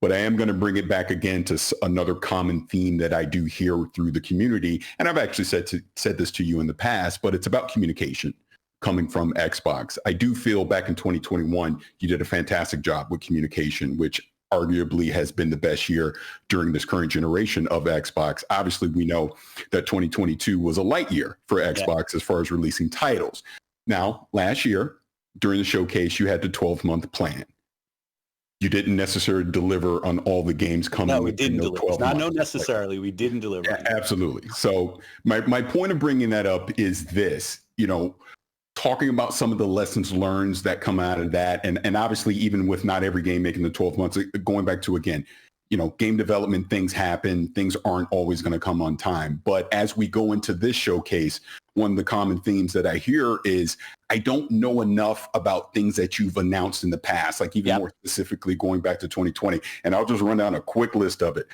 But I am going to bring it back again to another common theme that I do hear through the community. And I've actually said this to you in the past, but it's about communication. coming from Xbox. I do feel back in 2021, you did a fantastic job with communication, which arguably has been the best year during this current generation of Xbox. Obviously, we know that 2022 was a light year for Xbox as far as releasing titles. Now, last year, during the showcase, you had the 12-month plan. You didn't necessarily deliver on all the games coming. No, we didn't deliver. Not necessarily. We didn't deliver. Yeah, absolutely. So my point of bringing that up is this, talking about some of the lessons learned that come out of that. And obviously, even with not every game making the 12 months, going back to, again, game development, things happen. Things aren't always going to come on time. But as we go into this showcase, one of the common themes that I hear is I don't know enough about things that you've announced in the past, like even more specifically going back to 2020. And I'll just run down a quick list of it.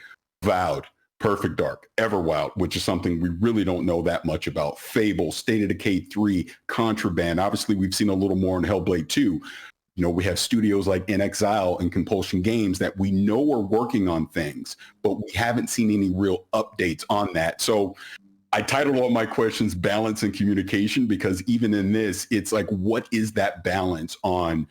Vowed, Perfect Dark, Everwild, which is something we really don't know that much about. Fable, State of Decay 3, Contraband. Obviously, we've seen a little more in Hellblade 2. We have studios like In Exile and Compulsion Games that we know are working on things, but we haven't seen any real updates on that. So I titled all my questions Balance and Communication, because even in this, it's like, what is that balance on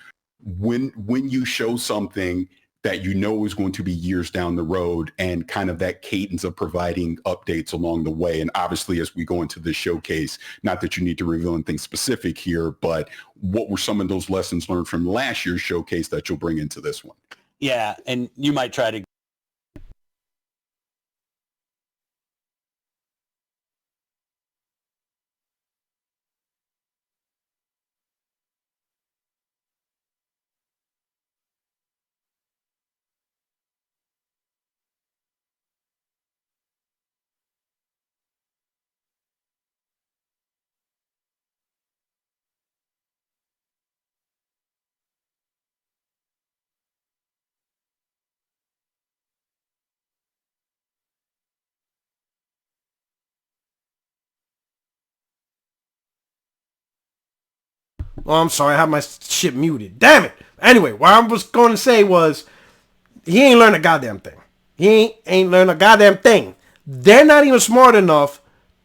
when you show something that is going to be years down the road, and kind of that cadence of providing updates along the way. And obviously, as we go into this showcase, not that you need to reveal anything specific here, but what were some of those lessons learned from last year's showcase that you'll bring into this one? Yeah, and you might try to Oh, I'm sorry. I have my shit muted. Damn it. Anyway, what I was going to say was he ain't learned a goddamn thing. He ain't learned a goddamn thing. They're not even smart enough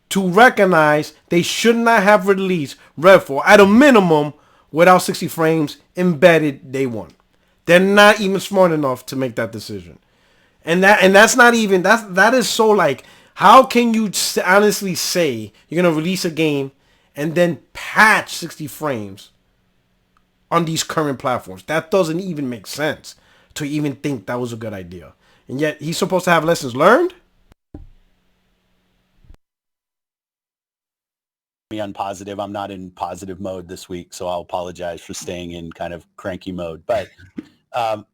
to recognize they should not have released Redfall at a minimum without 60 frames embedded day one. They're not even smart enough to make that decision. And that's not even, that is so like, how can you honestly say you're going to release a game and then patch 60 frames on these current platforms? That doesn't even make sense to even think that was a good idea. And yet he's supposed to have lessons learned? Me on positive. I'm not in positive mode this week, so I'll apologize for staying in kind of cranky mode. But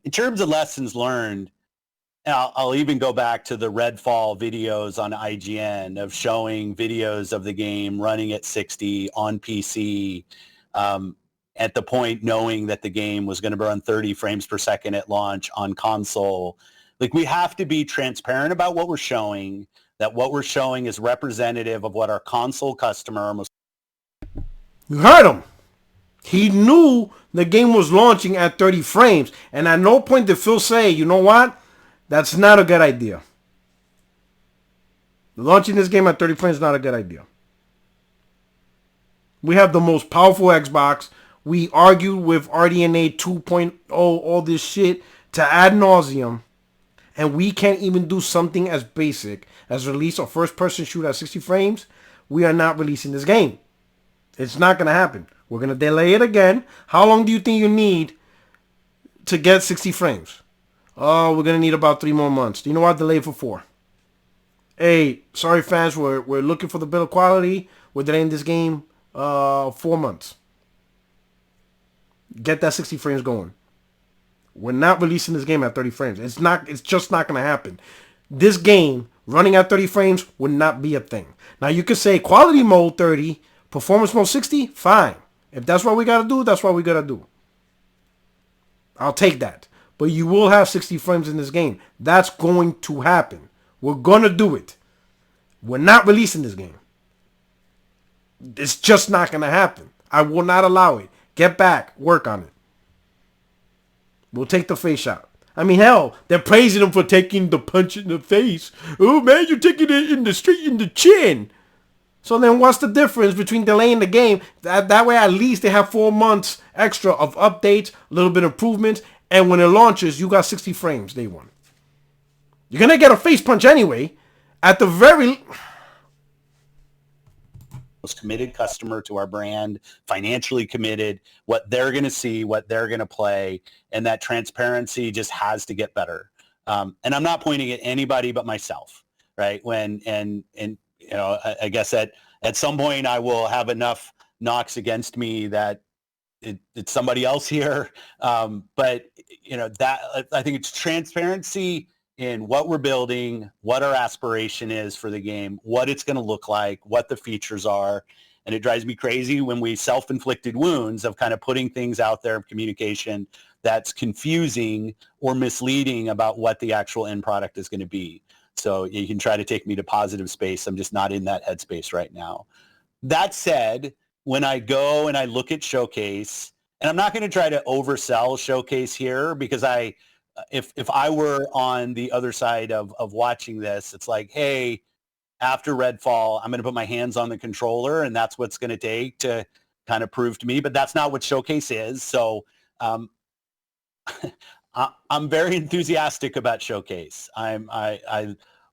in terms of lessons learned, and I'll even go back to the Redfall videos on IGN of showing videos of the game running at 60 on PC, at the point knowing that the game was going to run 30 frames per second at launch on console. Like, we have to be transparent about what we're showing, that what we're showing is representative of what our console customer was. You heard him. He knew the game was launching at 30 frames. And at no point did Phil say, you know what? That's not a good idea. Launching this game at 30 frames is not a good idea. We have the most powerful Xbox. We argued with RDNA 2.0, all this shit to ad nauseum. And we can't even do something as basic as release a first-person shooter at 60 frames. We are not releasing this game. It's not going to happen. We're going to delay it again. How long do you think you need to get 60 frames? Oh, we're going to need about 3 more months. Do you know what? Delay it for 4. Hey, sorry fans, we're looking for the build quality. We're delaying this game 4 months. Get that 60 frames going. We're not releasing this game at 30 frames. It's just not going to happen. This game running at 30 frames would not be a thing. Now you could say quality mode 30, performance mode 60, fine. If that's what we got to do, that's what we got to do. I'll take that. But you will have 60 frames in this game. That's going to happen. We're going to do it. We're not releasing this game. It's just not going to happen. I will not allow it. Get back. Work on it. We'll take the face shot. I mean, hell, they're praising him for taking the punch in the face. Oh, man, you're taking it in the street, in the chin. So then what's the difference between delaying the game? That way at least they have 4 months extra of updates, a little bit of improvements, and when it launches, you got 60 frames day one. You're going to get a face punch anyway. At the very... most committed customer to our brand, financially committed, what they're going to see, what they're going to play, and that transparency just has to get better. And I'm not pointing at anybody but myself, right? I guess at some point I will have enough knocks against me that it's somebody else here. But that I think it's transparency in what we're building, what our aspiration is for the game, what it's going to look like, what the features are. And it drives me crazy when we self-inflicted wounds of kind of putting things out there of communication that's confusing or misleading about what the actual end product is going to be. So you can try to take me to positive space. I'm just not in that headspace right now. That said, when I go and I look at Showcase, and I'm not going to try to oversell Showcase here because if I were on the other side of watching this, it's like, hey, after Redfall, I'm going to put my hands on the controller, and that's what's going to take to kind of prove to me. But that's not what Showcase is. So I'm very enthusiastic about Showcase.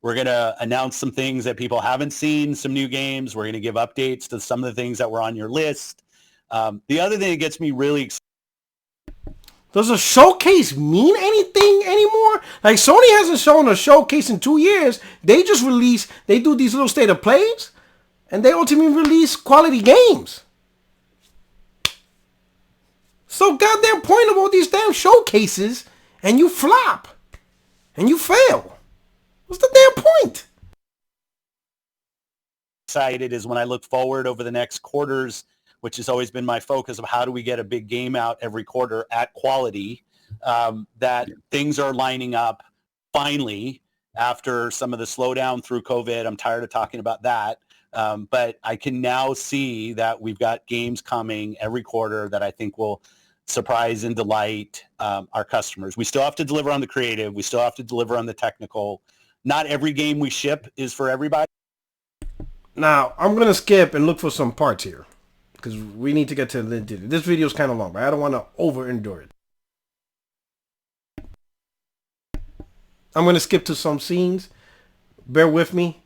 We're going to announce some things that people haven't seen, some new games. We're going to give updates to some of the things that were on your list. The other thing that gets me really excited. Does a showcase mean anything anymore? Like, Sony hasn't shown a showcase in 2 years. They just they do these little state of plays, and they ultimately release quality games. So goddamn point of all these damn showcases, and you flop, and you fail. What's the damn point? Excited is when I look forward over the next quarters, which has always been my focus of how do we get a big game out every quarter at quality, that things are lining up finally after some of the slowdown through COVID. I'm tired of talking about that. But I can now see that we've got games coming every quarter that I think will surprise and delight our customers. We still have to deliver on the creative. We still have to deliver on the technical. Not every game we ship is for everybody. Now, I'm going to skip and look for some parts here, because we need to get to this video is kind of long, but I don't want to over-endure it. I'm going to skip to some scenes. Bear with me.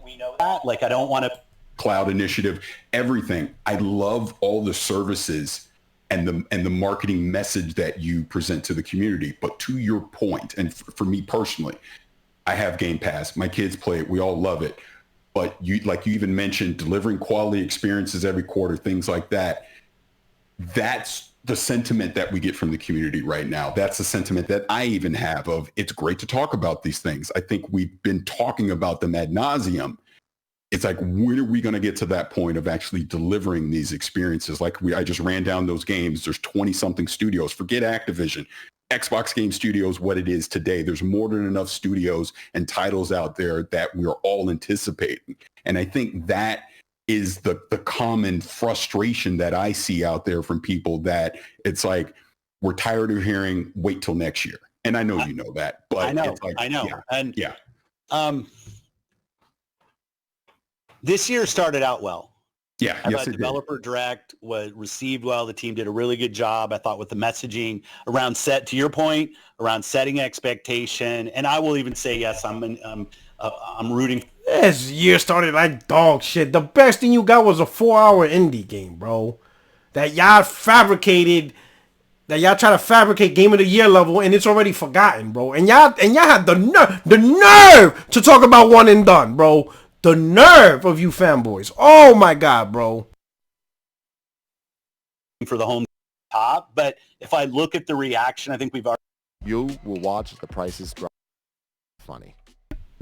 We know that. Like, I don't want to... Cloud initiative, everything. I love all the services and the marketing message that you present to the community. But to your point, and for me personally, I have Game Pass. My kids play it. We all love it. But you even mentioned, delivering quality experiences every quarter, things like that. That's the sentiment that we get from the community right now. That's the sentiment that I even have of, it's great to talk about these things. I think we've been talking about them ad nauseum. It's like, when are we going to get to that point of actually delivering these experiences? I just ran down those games. There's 20-something studios. Forget Activision. Xbox Game Studios, what it is today. There's more than enough studios and titles out there that we're all anticipating. And I think that is the common frustration that I see out there from people, that it's like, we're tired of hearing, wait till next year. And I know you know that, but I know. Yeah, and yeah. This year started out well. Yeah, I yes, thought it Developer Direct was received well. The team did a really good job, I thought, with the messaging around to your point, around setting expectation. And I will even say, yes, I'm rooting. This year started like dog shit. The best thing you got was a 4-hour indie game, bro. That y'all fabricated. That y'all try to fabricate game of the year level, and it's already forgotten, bro. And y'all had the nerve to talk about one and done, bro. The nerve of you fanboys. Oh my God, bro. For the home top. But if I look at the reaction, I think we've already... You will watch the prices drop. Funny.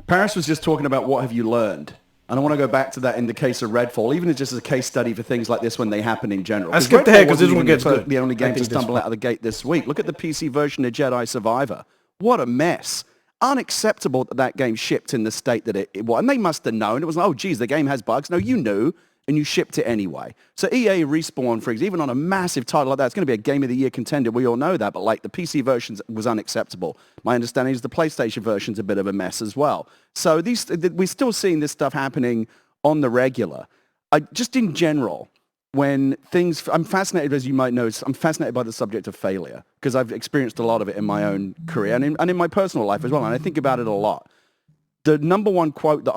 Paris was just talking about what have you learned. And I want to go back to that in the case of Redfall, even just as a case study for things like this when they happen in general. I skipped ahead because this wasn't one even gets good. The only game to stumble out of the gate this week. Look at the PC version of Jedi Survivor. What a mess. Unacceptable that game shipped in the state that it was. And they must have known. It was, oh, geez, the game has bugs. No, you knew, and you shipped it anyway. So EA Respawn, for example, even on a massive title like that, it's going to be a Game of the Year contender. We all know that. But like the PC version was unacceptable. My understanding is the PlayStation version's a bit of a mess as well. So we're still seeing this stuff happening on the regular. just in general, when things, I'm fascinated, as you might know, I'm fascinated by the subject of failure because I've experienced a lot of it in my own career and in my personal life as well. And I think about it a lot. The number one quote that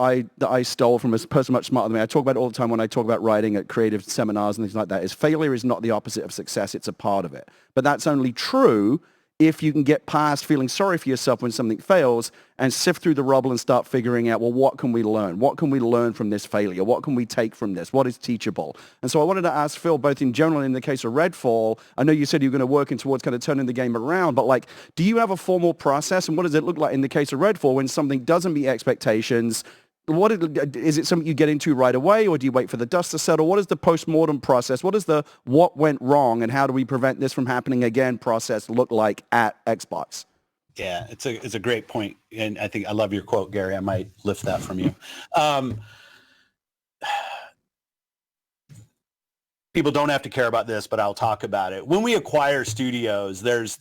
I stole from a person much smarter than me, I talk about it all the time when I talk about writing at creative seminars and things like that, is failure is not the opposite of success, it's a part of it. But that's only true if you can get past feeling sorry for yourself when something fails and sift through the rubble and start figuring out, well, what can we learn? What can we learn from this failure? What can we take from this? What is teachable? And so I wanted to ask Phil, both in general and in the case of Redfall, I know you said you were going to work in towards kind of turning the game around, but like, do you have a formal process? And what does it look like in the case of Redfall when something doesn't meet expectations? Is it something you get into right away, or do you wait for the dust to settle? What is the post-mortem process? What is the what went wrong and how do we prevent this from happening again process look like at Xbox? Yeah, it's a great point. And I think I love your quote, Gary. I might lift that from you. People don't have to care about this, but I'll talk about it. When we acquire studios, there's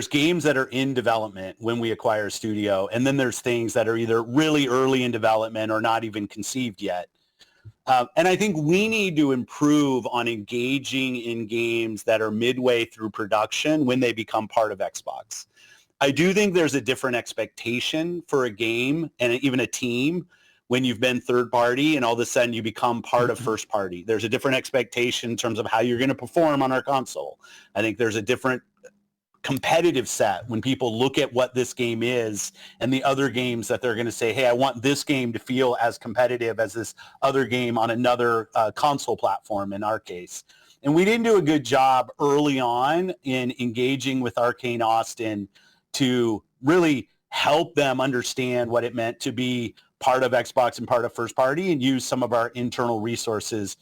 games that are in development when we acquire a studio, and then there's things that are either really early in development or not even conceived yet. And I think we need to improve on engaging in games that are midway through production when they become part of Xbox. I do think there's a different expectation for a game and even a team when you've been third party and all of a sudden you become part of first party. There's a different expectation in terms of how you're going to perform on our console. I think there's a different competitive set when people look at what this game is and the other games that they're going to say, hey, I want this game to feel as competitive as this other game on another console platform in our case. And we didn't do a good job early on in engaging with Arcane Austin to really help them understand what it meant to be part of Xbox and part of first party, and use some of our internal resources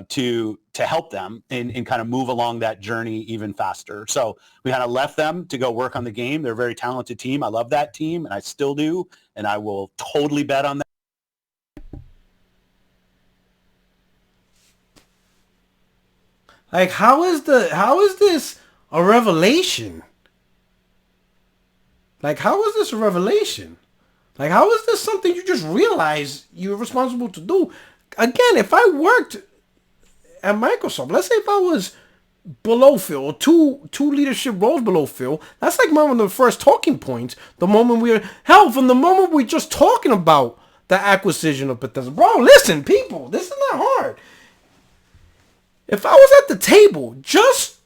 to help them and kind of move along that journey even faster. So we kind of left them to go work on the game. They're a very talented team. I love that team, and I still do, and I will totally bet on that. Like, how is this a revelation? Like, how is this a revelation? Like, how is this something you just realize you're responsible to do? Again, if I worked at Microsoft, let's say if I was below Phil, or two leadership roles below Phil, that's like one of the first talking points. The moment from the moment we're just talking about the acquisition of Bethesda. Bro, listen, people, this is not hard. If I was at the table, just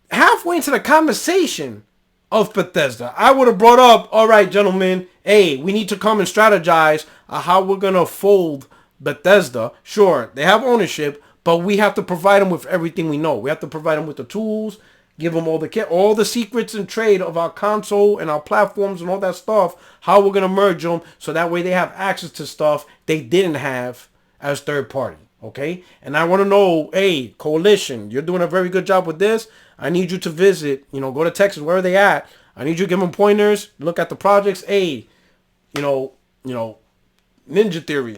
halfway into the conversation of Bethesda, I would have brought up, all right, gentlemen, hey, we need to come and strategize how we're going to fold Bethesda. Sure, they have ownership, but we have to provide them with everything we know. We have to provide them with the tools, give them all the secrets and trade of our console and our platforms and all that stuff, how we're going to merge them so that way they have access to stuff they didn't have as third party. Okay? And I want to know, hey, Coalition, you're doing a very good job with this. I need you to visit, go to Texas, where are they at? I need you to give them pointers, look at the projects. Hey, Ninja Theory,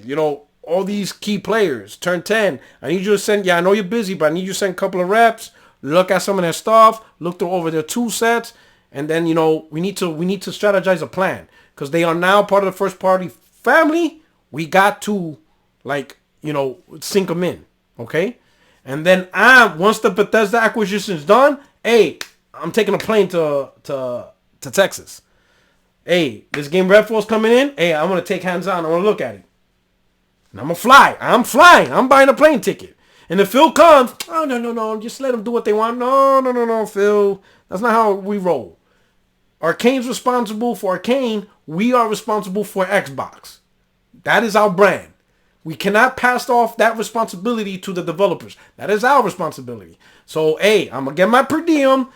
all these key players, turn 10. I need you to send, I know you're busy, but I need you to send a couple of reps, look at some of their stuff, look over their tool sets, and then, we need to strategize a plan. Because they are now part of the first party family. We got to, sink them in, okay? And then once the Bethesda acquisition is done, hey, I'm taking a plane to Texas. Hey, this game Redfall's coming in. Hey, I'm going to take hands on. I want to look at it. And I'm going to fly. I'm flying. I'm buying a plane ticket. And if Phil comes, oh, no. Just let them do what they want. No, Phil. That's not how we roll. Arcane's responsible for Arcane. We are responsible for Xbox. That is our brand. We cannot pass off that responsibility to the developers. That is our responsibility. So, hey, I'm going to get my per diem,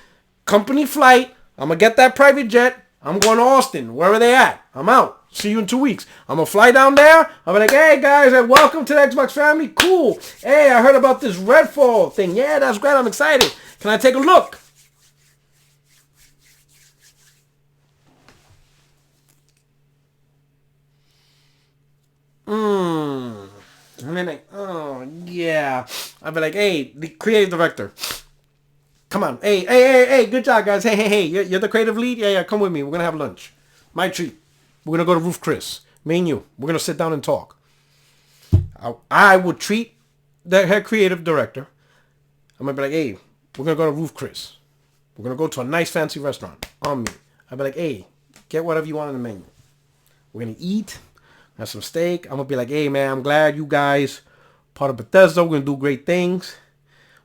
company flight. I'm going to get that private jet. I'm going to Austin. Where are they at? I'm out. See you in 2 weeks. I'm going to fly down there. I'm like, hey, guys, welcome to the Xbox family. Cool. Hey, I heard about this Redfall thing. Yeah, that's great. I'm excited. Can I take a look? And then like, oh, yeah. I'd be like, hey, the creative director. Come on. Hey, good job, guys. Hey, you're the creative lead? Yeah, come with me. We're going to have lunch. My treat. We're going to go to Roof Chris. Me and you. We're going to sit down and talk. I would treat the head creative director. I'm going to be like, hey, we're going to go to Roof Chris. We're going to go to a nice fancy restaurant on me. I'll be like, hey, get whatever you want on the menu. We're going to eat, have some steak. I'm going to be like, hey, man, I'm glad you guys part of Bethesda. We're going to do great things.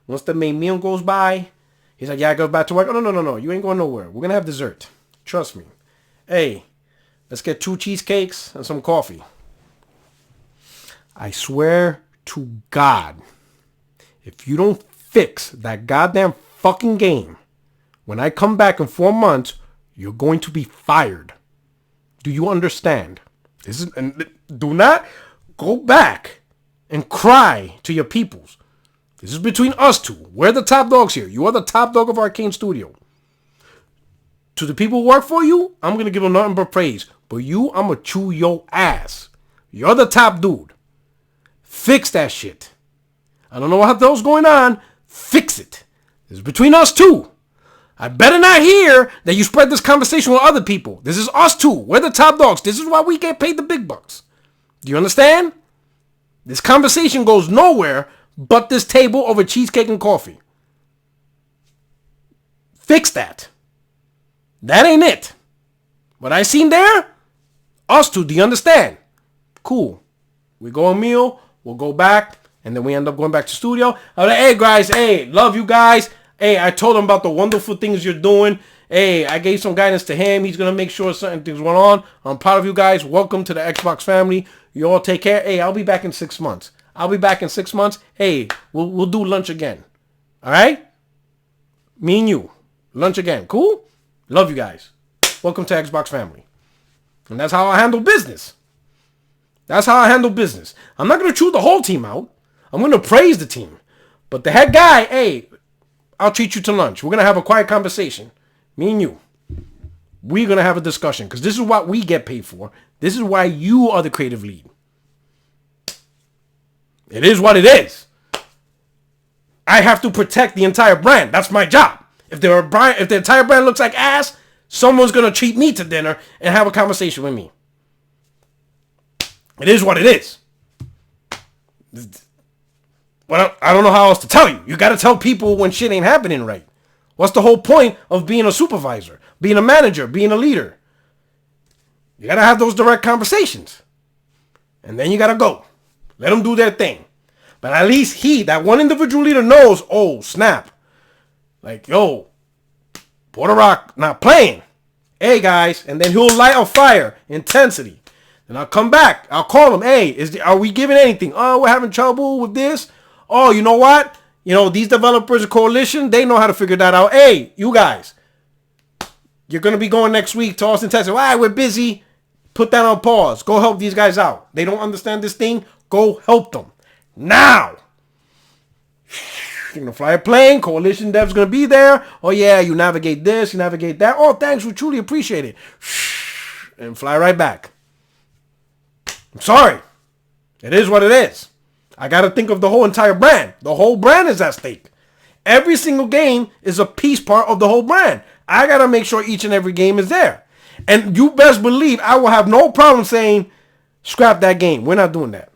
Once the main meal goes by, he's like, yeah, I go back to work. Oh, no. You ain't going nowhere. We're going to have dessert. Trust me. Hey, let's get 2 cheesecakes and some coffee. I swear to God, if you don't fix that goddamn fucking game, when I come back in 4 months, you're going to be fired. Do you understand? And do not go back and cry to your peoples. This is between us two. We're the top dogs here. You are the top dog of Arcane Studio. To the people who work for you, I'm going to give them nothing but praise. But you, I'm going to chew your ass. You're the top dude. Fix that shit. I don't know what the hell's going on. Fix it. This is between us two. I better not hear that you spread this conversation with other people. This is us two. We're the top dogs. This is why we get paid the big bucks. Do you understand? This conversation goes nowhere but this table over cheesecake and coffee. Fix that. That ain't it. What I seen there? Us two, do you understand? Cool. We go a meal, we'll go back, and then we end up going back to studio. I'm like, hey guys, hey, love you guys. Hey, I told him about the wonderful things you're doing. Hey, I gave some guidance to him. He's going to make sure certain things went on. I'm proud of you guys. Welcome to the Xbox family. You all take care. Hey, I'll be back in 6 months. Hey, we'll do lunch again. All right? Me and you. Lunch again. Cool? Love you guys. Welcome to Xbox family. And that's how I handle business. I'm not going to chew the whole team out. I'm going to praise the team. But the head guy, hey, I'll treat you to lunch. We're going to have a quiet conversation. Me and you. We're going to have a discussion because this is what we get paid for. This is why you are the creative lead. It is what it is. I have to protect the entire brand. That's my job. If the entire brand looks like ass, someone's going to treat me to dinner and have a conversation with me. It is what it is. Well, I don't know how else to tell you. You got to tell people when shit ain't happening right. What's the whole point of being a supervisor, being a manager, being a leader? You got to have those direct conversations. And then you got to go. Let them do their thing. But at least that one individual leader knows, oh, snap. Like, yo, Puerto Rock not playing. Hey, guys. And then he'll light a fire. Intensity. Then I'll come back. I'll call him. Hey, are we giving anything? Oh, we're having trouble with this. Oh, you know what? These developers of Coalition, they know how to figure that out. Hey, you guys. You're going to be going next week to Austin, Texas. Why? We're busy. Put that on pause. Go help these guys out. They don't understand this thing. Go help them. Now. You're going to fly a plane. Coalition dev's going to be there. Oh, yeah, you navigate this, you navigate that. Oh, thanks. We truly appreciate it. And fly right back. I'm sorry. It is what it is. I got to think of the whole entire brand. The whole brand is at stake. Every single game is a piece part of the whole brand. I got to make sure each and every game is there. And you best believe I will have no problem saying, scrap that game. We're not doing that.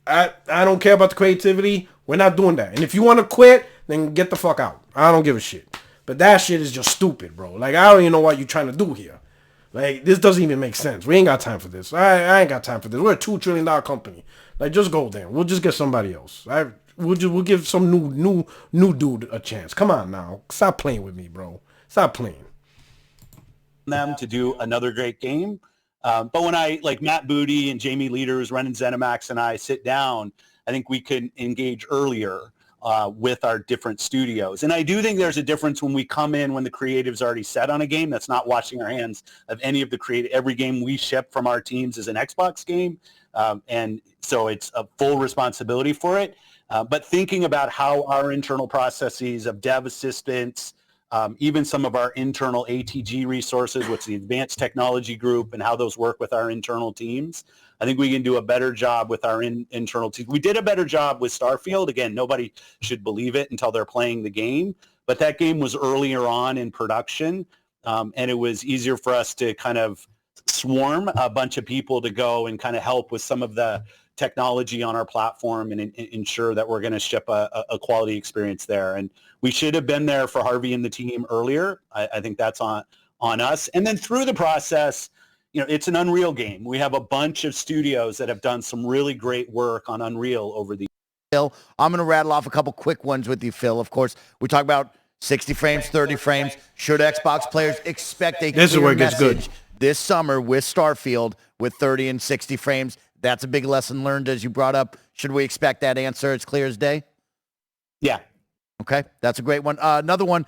I don't care about the creativity. We're not doing that. And if you want to quit, then get the fuck out. I don't give a shit. But that shit is just stupid, bro. Like, I don't even know what you're trying to do here. Like, this doesn't even make sense. We ain't got time for this. I ain't got time for this. We're a $2 trillion company. Like, just go there. We'll just get somebody else. We'll give some new dude a chance. Come on now. Stop playing with me, bro. Stop playing. Them to do another great game. But when like Matt Booty and Jamie Leaders, running ZeniMax, and I sit down, I think we can engage earlier with our different studios. And I do think there's a difference when we come in when the creative's already set on a game. That's not washing our hands of any of the creative. Every game we ship from our teams is an Xbox game. And so it's a full responsibility for it. But thinking about how our internal processes of dev assistants, even some of our internal ATG resources, what's the Advanced Technology Group, and how those work with our internal teams, I think we can do a better job with our internal teams. We did a better job with Starfield. Again, nobody should believe it until they're playing the game. But that game was earlier on in production, and it was easier for us to kind of swarm a bunch of people to go and kind of help with some of the technology on our platform and ensure that we're going to ship a quality experience there. And we should have been there for Harvey and the team earlier. I think that's on us. And then through the process, it's an Unreal game. We have a bunch of studios that have done some really great work on Unreal over the Phil, I'm going to rattle off a couple quick ones with you, Phil. Of course, we talk about 60 frames, 30 frames. Should Xbox players expect a clear message this summer with Starfield with 30 and 60 frames? That's a big lesson learned, as you brought up. Should we expect that answer? It's clear as day? Yeah. Okay, that's a great one. Another one,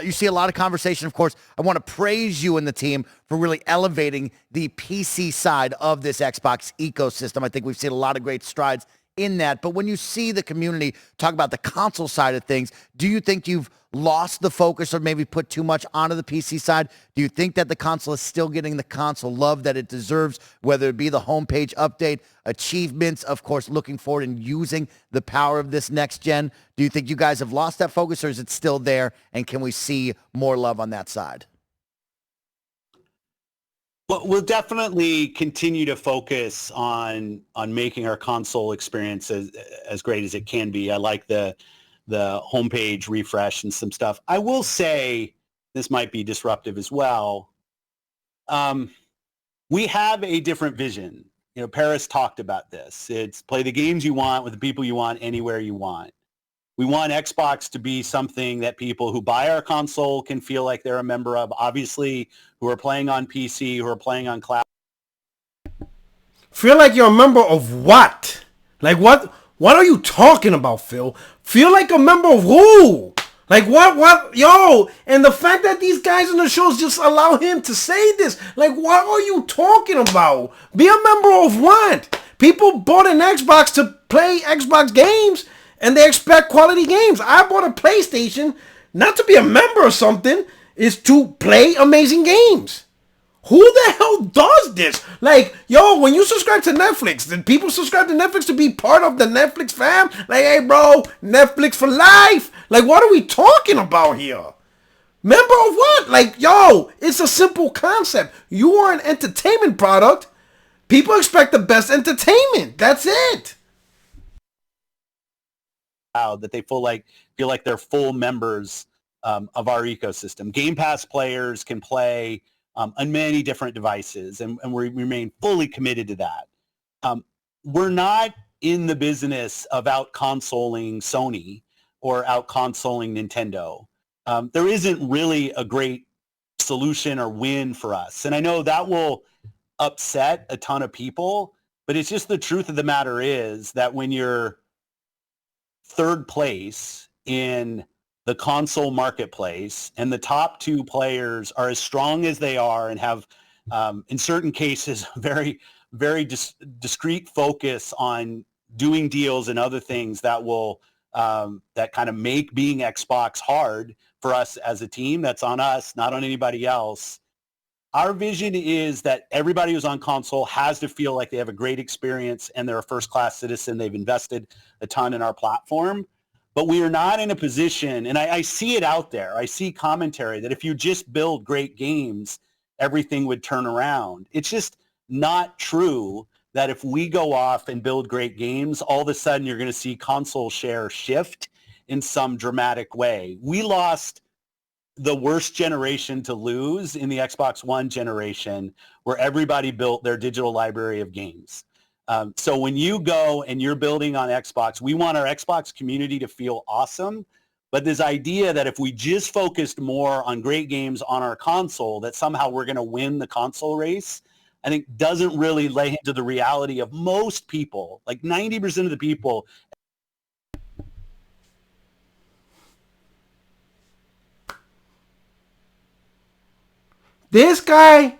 you see a lot of conversation, of course. I want to praise you and the team for really elevating the PC side of this Xbox ecosystem. I think we've seen a lot of great strides in that. But when you see the community talk about the console side of things, do you think you've lost the focus or maybe put too much onto the PC side? Do you think that the console is still getting the console love that it deserves, whether it be the homepage update, achievements, of course, looking forward and using the power of this next gen? Do you think you guys have lost that focus, or is it still there, and can we see more love on that side? Well, we'll definitely continue to focus on making our console experience as great as it can be. I like the homepage refresh and some stuff. I will say, this might be disruptive as well. We have a different vision. Paris talked about this. It's play the games you want with the people you want anywhere you want. We want Xbox to be something that people who buy our console can feel like they're a member of, obviously, who are playing on PC, who are playing on cloud. Feel like you're a member of what? Like what? What are you talking about, Phil? Feel like a member of who? Like what? Yo, and the fact that these guys in the shows just allow him to say this. Like, what are you talking about? Be a member of what? People bought an Xbox to play Xbox games, and they expect quality games. I bought a PlayStation not to be a member of something, is to play amazing games. Who the hell does this? Like, yo, when you subscribe to Netflix, did people subscribe to Netflix to be part of the Netflix fam? Like, hey, bro, Netflix for life. Like, what are we talking about here? Member of what? Like, yo, it's a simple concept. You are an entertainment product. People expect the best entertainment. That's it. That they feel like they're full members of our ecosystem. Game Pass players can play on many different devices, and we remain fully committed to that. We're not in the business of out-consoling Sony or out-consoling Nintendo. There isn't really a great solution or win for us. And I know that will upset a ton of people, but it's just the truth of the matter is that when you're third place in the console marketplace, and the top two players are as strong as they are and have, in certain cases, very, very discrete focus on doing deals and other things that will that kind of make being Xbox hard for us as a team. That's on us, not on anybody else. Our vision is that everybody who's on console has to feel like they have a great experience and they're a first-class citizen. They've invested a ton in our platform. But we are not in a position, and I see it out there. I see commentary that if you just build great games, everything would turn around. It's just not true that if we go off and build great games, all of a sudden you're going to see console share shift in some dramatic way. We lost the worst generation to lose in the Xbox One generation, where everybody built their digital library of games. So when you go and you're building on Xbox, we want our Xbox community to feel awesome. But this idea that if we just focused more on great games on our console, that somehow we're going to win the console race, I think doesn't really lay into the reality of most people. Like 90% of the people. This guy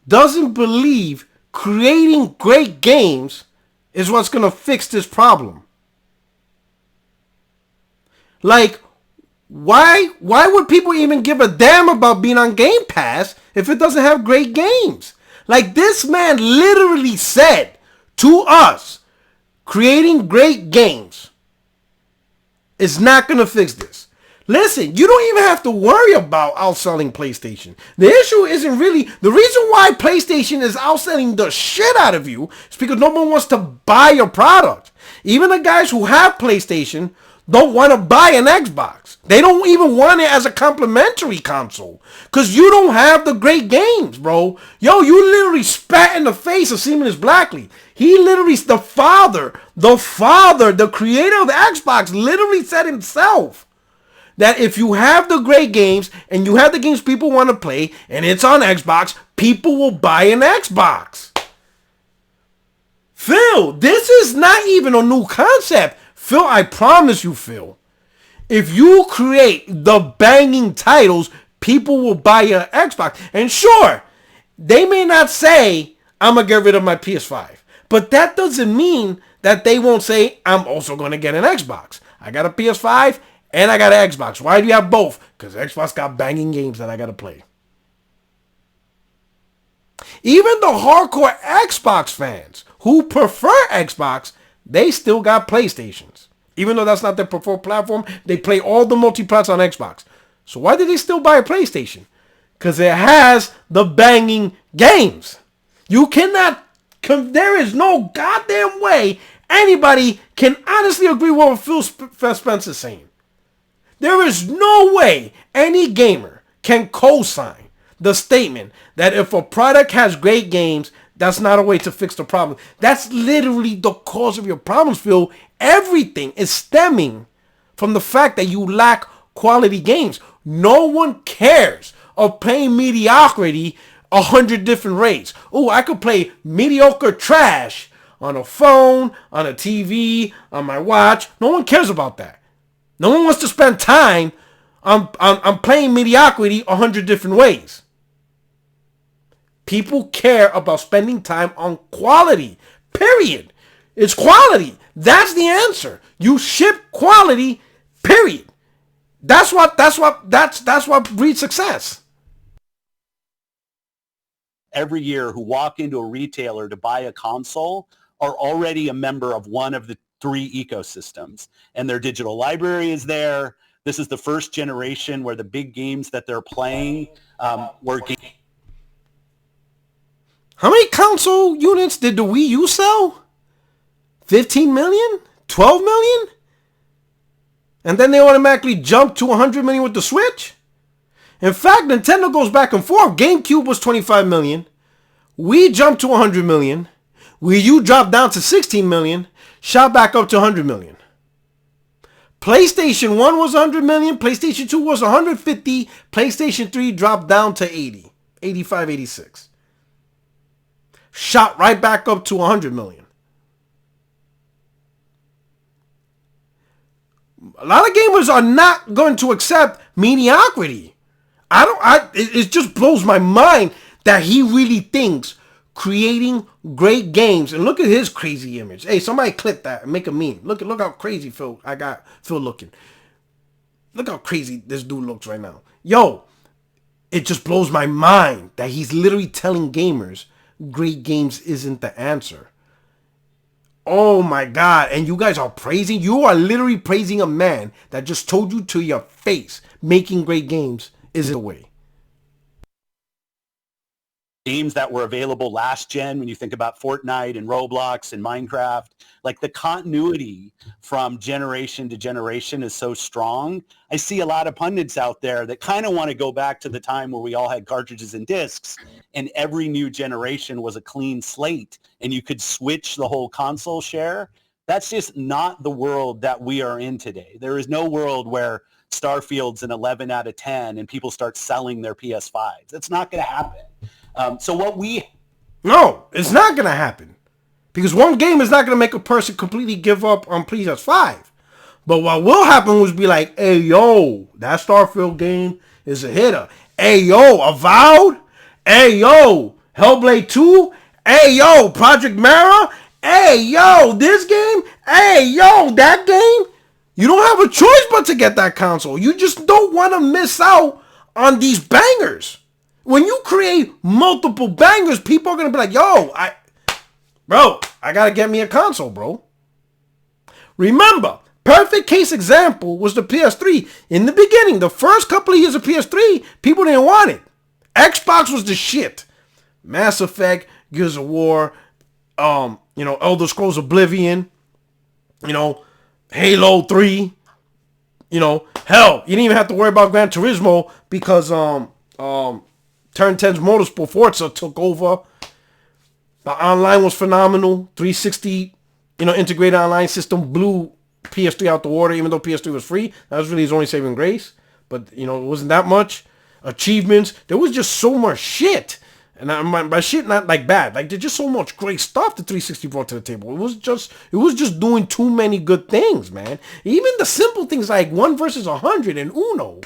doesn't believe creating great games is what's going to fix this problem. Like, why would people even give a damn about being on Game Pass if it doesn't have great games? Like, this man literally said to us, creating great games is not going to fix this. Listen, you don't even have to worry about outselling PlayStation. The issue isn't really, the reason why PlayStation is outselling the shit out of you is because no one wants to buy your product. Even the guys who have PlayStation don't want to buy an Xbox. They don't even want it as a complimentary console because you don't have the great games, bro. Yo, you literally spat in the face of Seamus Blackley. He literally, the father, the creator of the Xbox literally said himself that if you have the great games and you have the games people want to play and it's on Xbox, people will buy an Xbox. Phil, this is not even a new concept. Phil, I promise you, Phil, if you create the banging titles, people will buy your Xbox. And sure, they may not say, I'm going to get rid of my PS5. But that doesn't mean that they won't say, I'm also going to get an Xbox. I got a PS5 and I got an Xbox. Why do you have both? Because Xbox got banging games that I got to play. Even the hardcore Xbox fans who prefer Xbox, they still got PlayStations. Even though that's not their preferred platform, they play all the multiplats on Xbox. So why did they still buy a PlayStation? Because it has the banging games. You cannot, there is no goddamn way anybody can honestly agree with what Phil Spencer's saying. There is no way any gamer can co-sign the statement that if a product has great games, that's not a way to fix the problem. That's literally the cause of your problems, Phil. Everything is stemming from the fact that you lack quality games. No one cares of playing mediocrity 100 different rates. Oh, I could play mediocre trash on a phone, on a TV, on my watch. No one cares about that. No one wants to spend time on playing mediocrity 100 different ways. People care about spending time on quality. Period. It's quality. That's the answer. You ship quality. Period. That's what breeds success. Every year who walk into a retailer to buy a console are already a member of one of the three ecosystems, and their digital library is there. This is the first generation where the big games that they're playing were games. How many console units did the Wii U sell? 15 million? 12 million? And then they automatically jumped to 100 million with the Switch? In fact, Nintendo goes back and forth. GameCube was 25 million. Wii jumped to 100 million. Wii U dropped down to 16 million. Shot back up to 100 million. PlayStation 1 was 100 million. PlayStation 2 was 150. PlayStation 3 dropped down to 80. 85, 86. Shot right back up to 100 million. A lot of gamers are not going to accept mediocrity. It just blows my mind that he really thinks creating great games, and look at his crazy image. Hey, somebody clip that and make a meme. Look how crazy Phil looking. Look how crazy this dude looks right now. Yo, it just blows my mind that he's literally telling gamers great games isn't the answer. Oh my God. And you guys are you are literally praising a man that just told you to your face making great games isn't the way. Games that were available last gen, when you think about Fortnite and Roblox and Minecraft, like the continuity from generation to generation is so strong. I see a lot of pundits out there that kind of want to go back to the time where we all had cartridges and discs and every new generation was a clean slate and you could switch the whole console share. That's just not the world that we are in today. There is no world where Starfield's an 11 out of 10 and people start selling their PS5s. That's not going to happen. No, it's not going to happen. Because one game is not going to make a person completely give up on PS5. But what will happen was be like, hey, yo, that Starfield game is a hitter. Hey, yo, Avowed. Hey, yo, Hellblade 2. Hey, yo, Project Mara. Hey, yo, this game. Hey, yo, that game. You don't have a choice but to get that console. You just don't want to miss out on these bangers. When you create multiple bangers, people are going to be like, yo, I got to get me a console, bro. Remember, Perfect case example was the PS3. In the beginning, the first couple of years of PS3, people didn't want it. Xbox was the shit. Mass Effect, Gears of War, Elder Scrolls Oblivion, Halo 3, hell, you didn't even have to worry about Gran Turismo because Turn 10's Motorsport Forza took over. The online was phenomenal. 360, integrated online system blew PS3 out the water, even though PS3 was free. That was really his only saving grace. But, it wasn't that much. Achievements. There was just so much shit. And by shit, not like bad. Like, there's just so much great stuff the 360 brought to the table. It was just doing too many good things, man. Even the simple things like 1 versus 100 and Uno.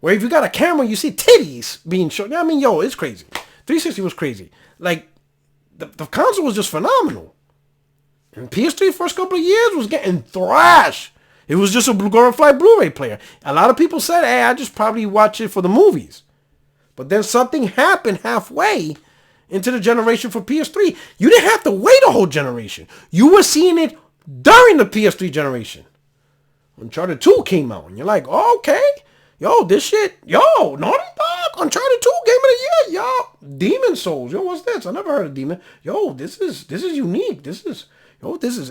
Where if you got a camera, you see titties being shown. I mean, it's crazy. 360 was crazy. Like, the console was just phenomenal. And PS3 first couple of years was getting thrashed. It was just a glorified Blu-ray player. A lot of people said, hey, I just probably watch it for the movies. But then something happened halfway into the generation for PS3. You didn't have to wait a whole generation. You were seeing it during the PS3 generation. Uncharted 2 came out, and you're like, oh, okay. This shit. Naughty Dog. Uncharted 2, Game of the Year. Demon Souls. What's this? I never heard of Demon. This is unique. This is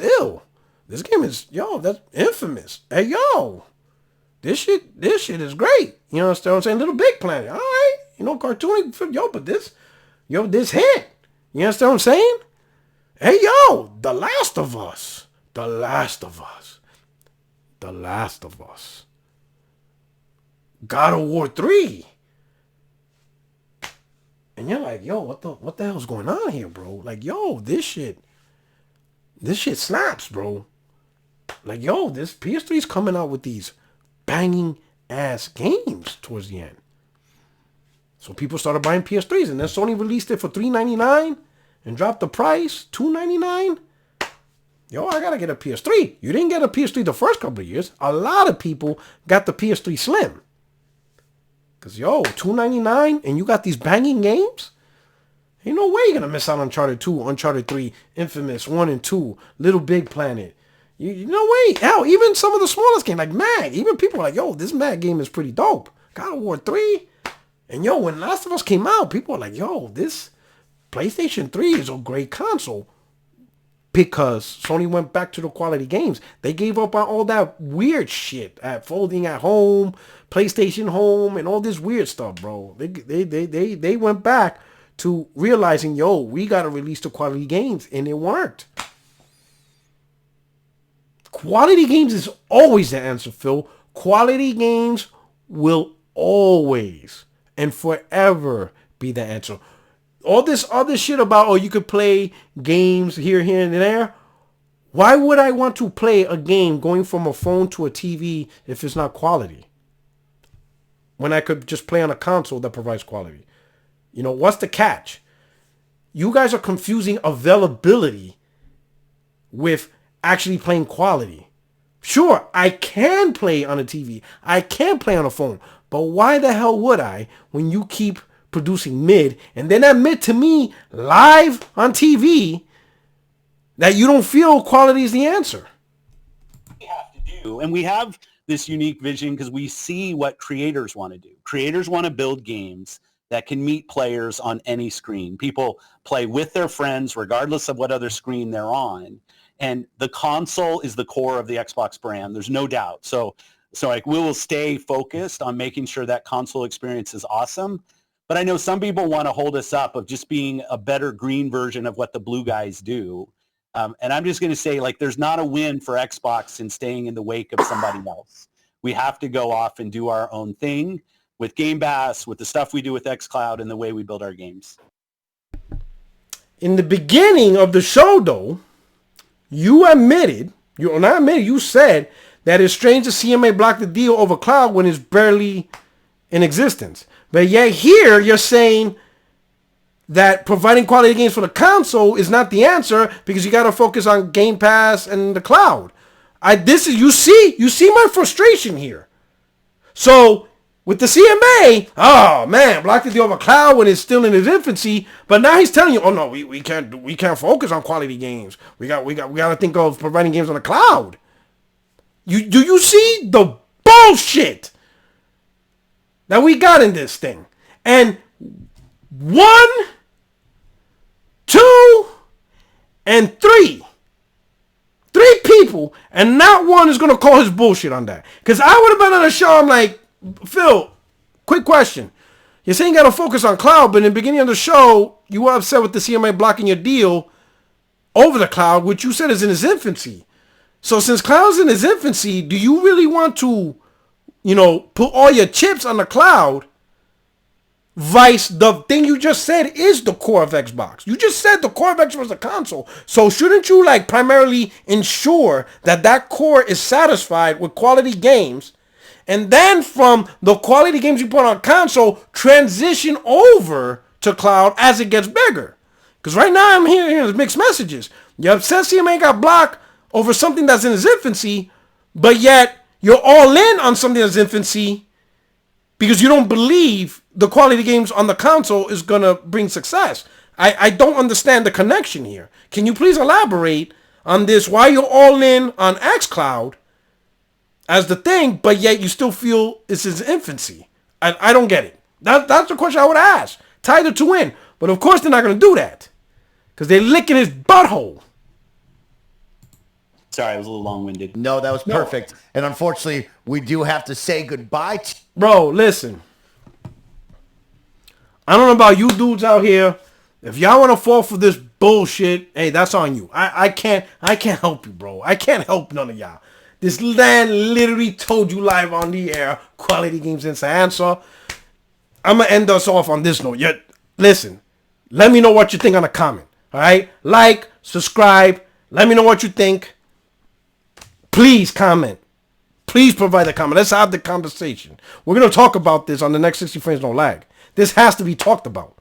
ill. This game is, that's infamous. Hey, this shit is great. You understand what I'm saying? Little Big Planet. All right. Cartooning. But this hit. You understand what I'm saying? Hey, The Last of Us. The Last of Us. The Last of Us. God of War 3. And you're like, what the hell's going on here, bro? Like, this shit slaps, bro. Like, this PS3's coming out with these banging ass games towards the end. So people started buying PS3s, and then Sony released it for $399 and dropped the price, $299. I gotta get a PS3. You didn't get a PS3 the first couple of years. A lot of people got the PS3 Slim. Because, $299 and you got these banging games? Ain't no way you're gonna miss out on Uncharted 2, Uncharted 3, Infamous 1 and 2, Little Big Planet. You no way. Hell, even some of the smallest games, like Mag, even people are like, this Mag game is pretty dope. God of War 3. And when Last of Us came out, people are like, this PlayStation 3 is a great console. Because Sony went back to the quality games. They gave up on all that weird shit at folding at home, PlayStation Home, and all this weird stuff, bro. They went back to realizing, we got to release the quality games. And it worked. Quality games is always the answer, Phil. Quality games will always and forever be the answer. All this other shit about, you could play games here, and there. Why would I want to play a game going from a phone to a TV if it's not quality? When I could just play on a console that provides quality. What's the catch? You guys are confusing availability with actually playing quality. Sure, I can play on a TV. I can play on a phone. But why the hell would I when you keep producing mid, and then that mid to me live on TV, that you don't feel quality is the answer? We have to do, and we have this unique vision because we see what creators want to do. Creators want to build games that can meet players on any screen. People play with their friends regardless of what other screen they're on. And the console is the core of the Xbox brand. There's no doubt. So like we will stay focused on making sure that console experience is awesome. But I know some people want to hold us up of just being a better green version of what the blue guys do. And I'm just going to say, like, there's not a win for Xbox in staying in the wake of somebody else. We have to go off and do our own thing with Game Pass, with the stuff we do with xCloud, and the way we build our games. In the beginning of the show, though, you said that it's strange the CMA blocked the deal over cloud when it's barely in existence. But yet here you're saying that providing quality games for the console is not the answer because you got to focus on Game Pass and the cloud. You see my frustration here. So with the CMA, oh man, blocked the deal over cloud when it's still in its infancy. But now he's telling you, oh no, we can't focus on quality games. We got to think of providing games on the cloud. Do you see the bullshit that we got in this thing? And 1, 2, and 3. 3 people, and not one is gonna call his bullshit on that. Because I would have been on the show. I'm like, Phil, quick question. You're saying you gotta focus on cloud, but in the beginning of the show, you were upset with the CMA blocking your deal over the cloud, which you said is in its infancy. So since cloud's in its infancy, do you really want to, put all your chips on the cloud? Vice, the thing you just said is the core of Xbox. You just said the core of Xbox is a console. So shouldn't you primarily ensure that core is satisfied with quality games, and then from the quality games you put on console, transition over to cloud as it gets bigger? Because right now I'm hearing mixed messages. You're upset CMA got blocked over something that's in its infancy, but yet you're all in on something that's infancy because you don't believe the quality games on the console is going to bring success. I don't understand the connection here. Can you please elaborate on this? Why you're all in on xCloud as the thing, but yet you still feel it's its infancy? I don't get it. That's the question I would ask. Tie the two in. But of course they're not going to do that because they're licking his butthole. Sorry, I was a little long-winded. No, that was perfect. And unfortunately, we do have to say goodbye to... Bro, listen. I don't know about you dudes out here. If y'all want to fall for this bullshit, hey, that's on you. I can't help you, bro. I can't help none of y'all. This man literally told you live on the air, quality games is the answer. I'm going to end us off on this note. Listen, let me know what you think on a comment. All right? Like, subscribe. Let me know what you think. Please comment. Please provide a comment. Let's have the conversation. We're going to talk about this on the next 60 Frames No Lag. This has to be talked about.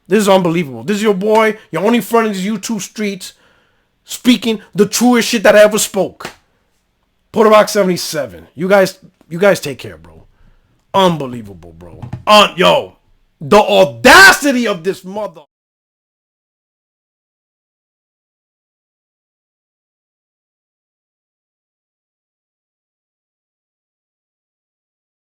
This is unbelievable. This is your boy, your only friend in these YouTube streets, speaking the truest shit that I ever spoke. Puerto77. You guys take care, bro. Unbelievable, bro. Yo, the audacity of this mother...